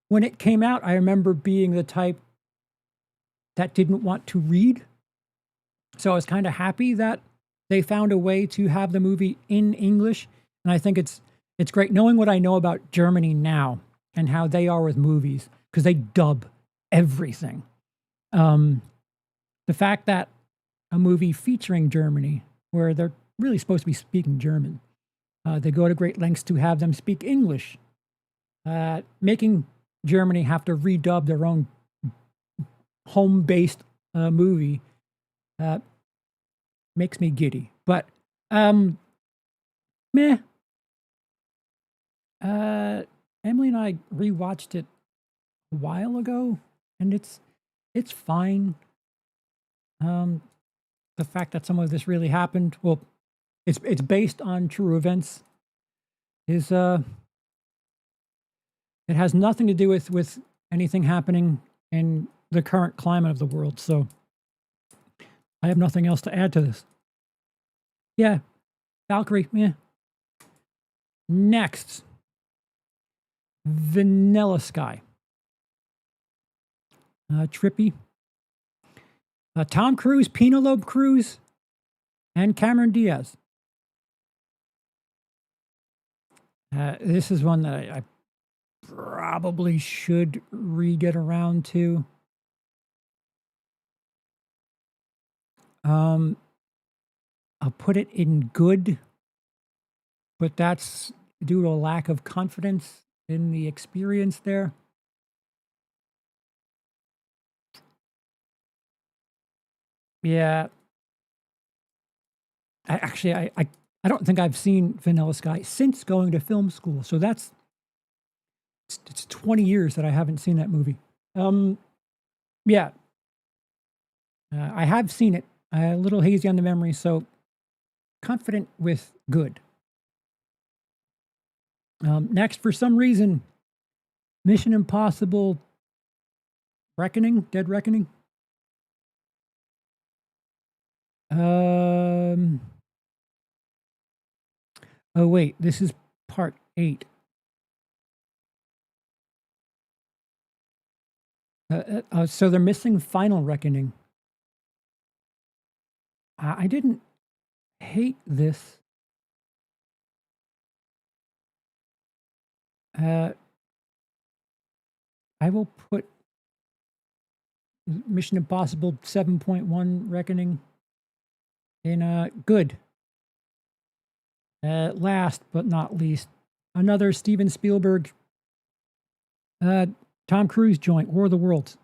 When it came out, I remember being the type that didn't want to read. So I was kind of happy that they found a way to have the movie in English. And I think it's great knowing what I know about Germany now and how they are with movies, because they dub everything. The fact that a movie featuring Germany, where they're really supposed to be speaking German, they go to great lengths to have them speak English, making Germany have to redub their own home-based movie makes me giddy. But meh. Emily and I rewatched it a while ago, and it's fine. The fact that some of this really happened, well, it's based on true events, is it has nothing to do with anything happening in the current climate of the world. So I have nothing else to add to this. Yeah, Valkyrie, yeah. Next, Vanilla Sky. Trippy. Tom Cruise, Penelope Cruz, and Cameron Diaz. This is one that I probably should re-get around to. I'll put it in good, but that's due to a lack of confidence in the experience there. Yeah. I don't think I've seen Vanilla Sky since going to film school. So it's 20 years that I haven't seen that movie. Yeah. I have seen it. A little hazy on the memory, so confident with good. Next, for some reason, Mission Impossible Reckoning, Dead Reckoning. Oh wait, this is part 8. So they're missing Final Reckoning. I didn't hate this. I will put Mission Impossible 7.1 Reckoning in good. Last but not least, another Steven Spielberg, Tom Cruise joint, War of the Worlds.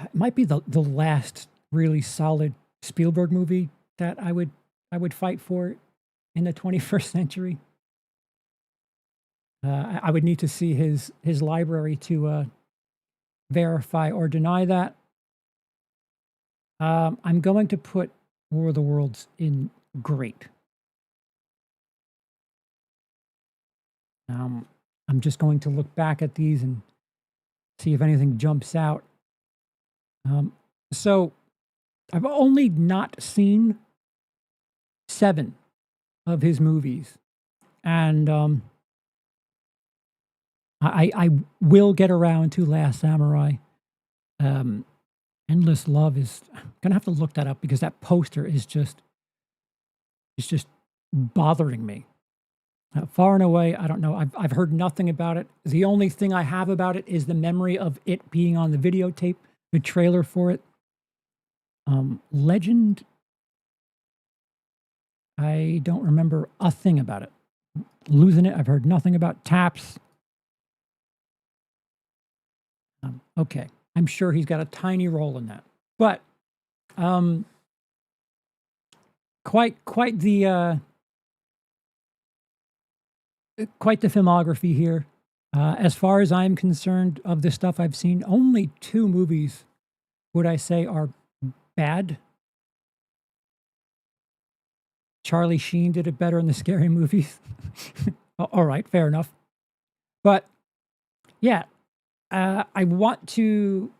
It might be the last really solid Spielberg movie that I would fight for in the 21st century. I would need to see his library to verify or deny that. I'm going to put War of the Worlds in great. I'm just going to look back at these and see if anything jumps out. So I've only not seen 7 of his movies, and I will get around to Last Samurai. Endless Love is, I'm gonna have to look that up because that poster is just bothering me. Far and away, I don't know. I've heard nothing about it. The only thing I have about it is the memory of it being on the videotape, the trailer for it. Legend, I don't remember a thing about it. Losing It, I've heard nothing about. Taps. Okay, I'm sure he's got a tiny role in that, but quite the filmography here. As far as I'm concerned, of the stuff I've seen, only 2 movies would I say are bad. Charlie Sheen did it better in the scary movies. All right, fair enough. But yeah, I want to.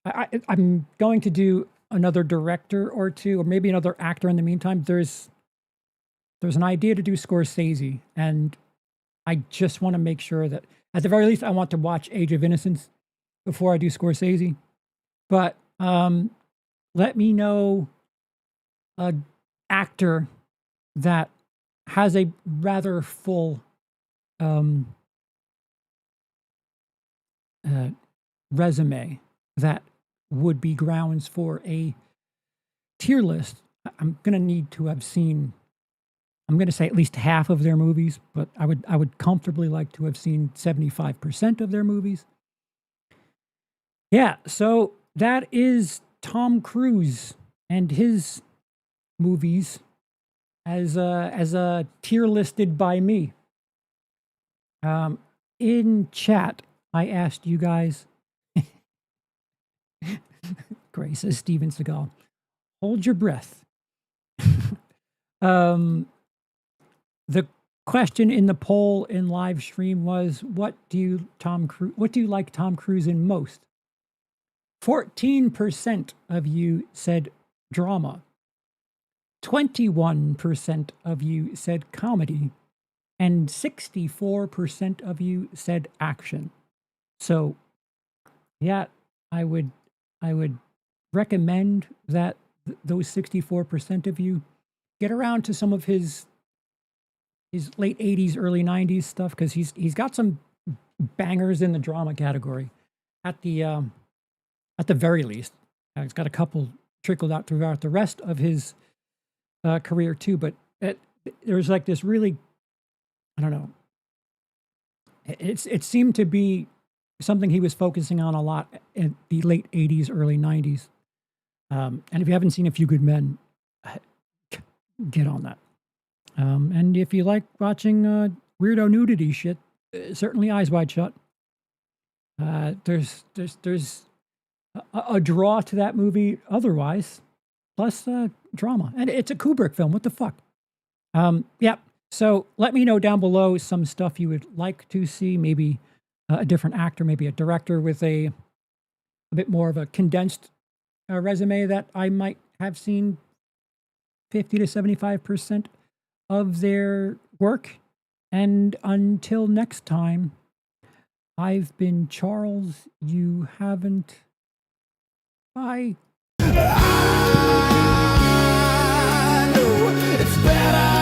I'm going to do another director or 2, or maybe another actor in the meantime. There's an idea to do Scorsese, and I just want to make sure that, at the very least, I want to watch Age of Innocence before I do Scorsese. But let me know an actor that has a rather full resume that would be grounds for a tier list. I'm going to need to have seen, I'm going to say at least half of their movies, but I would comfortably like to have seen 75% of their movies. Yeah, so that is Tom Cruise and his movies as a tier listed by me. In chat, I asked you guys, Grace says Steven Seagal, hold your breath. The question in the poll in live stream was, what do you like Tom Cruise in most? 14% of you said drama. 21% of you said comedy. And 64% of you said action. So, yeah, I would recommend that those 64% of you get around to some of his late 80s, early 90s stuff, because he's got some bangers in the drama category at the very least. He's got a couple trickled out throughout the rest of his career too, but there's like this really, I don't know, it seemed to be something he was focusing on a lot in the late 80s, early 90s. And if you haven't seen A Few Good Men, get on that. And if you like watching weirdo nudity shit, certainly Eyes Wide Shut. There's a draw to that movie otherwise, plus drama. And it's a Kubrick film. What the fuck? Yeah. So let me know down below some stuff you would like to see. Maybe a different actor, maybe a director with a bit more of a condensed resume that I might have seen 50 to 75% of their work. And until next time, I've been Charles. You haven't. Bye. I know it's better.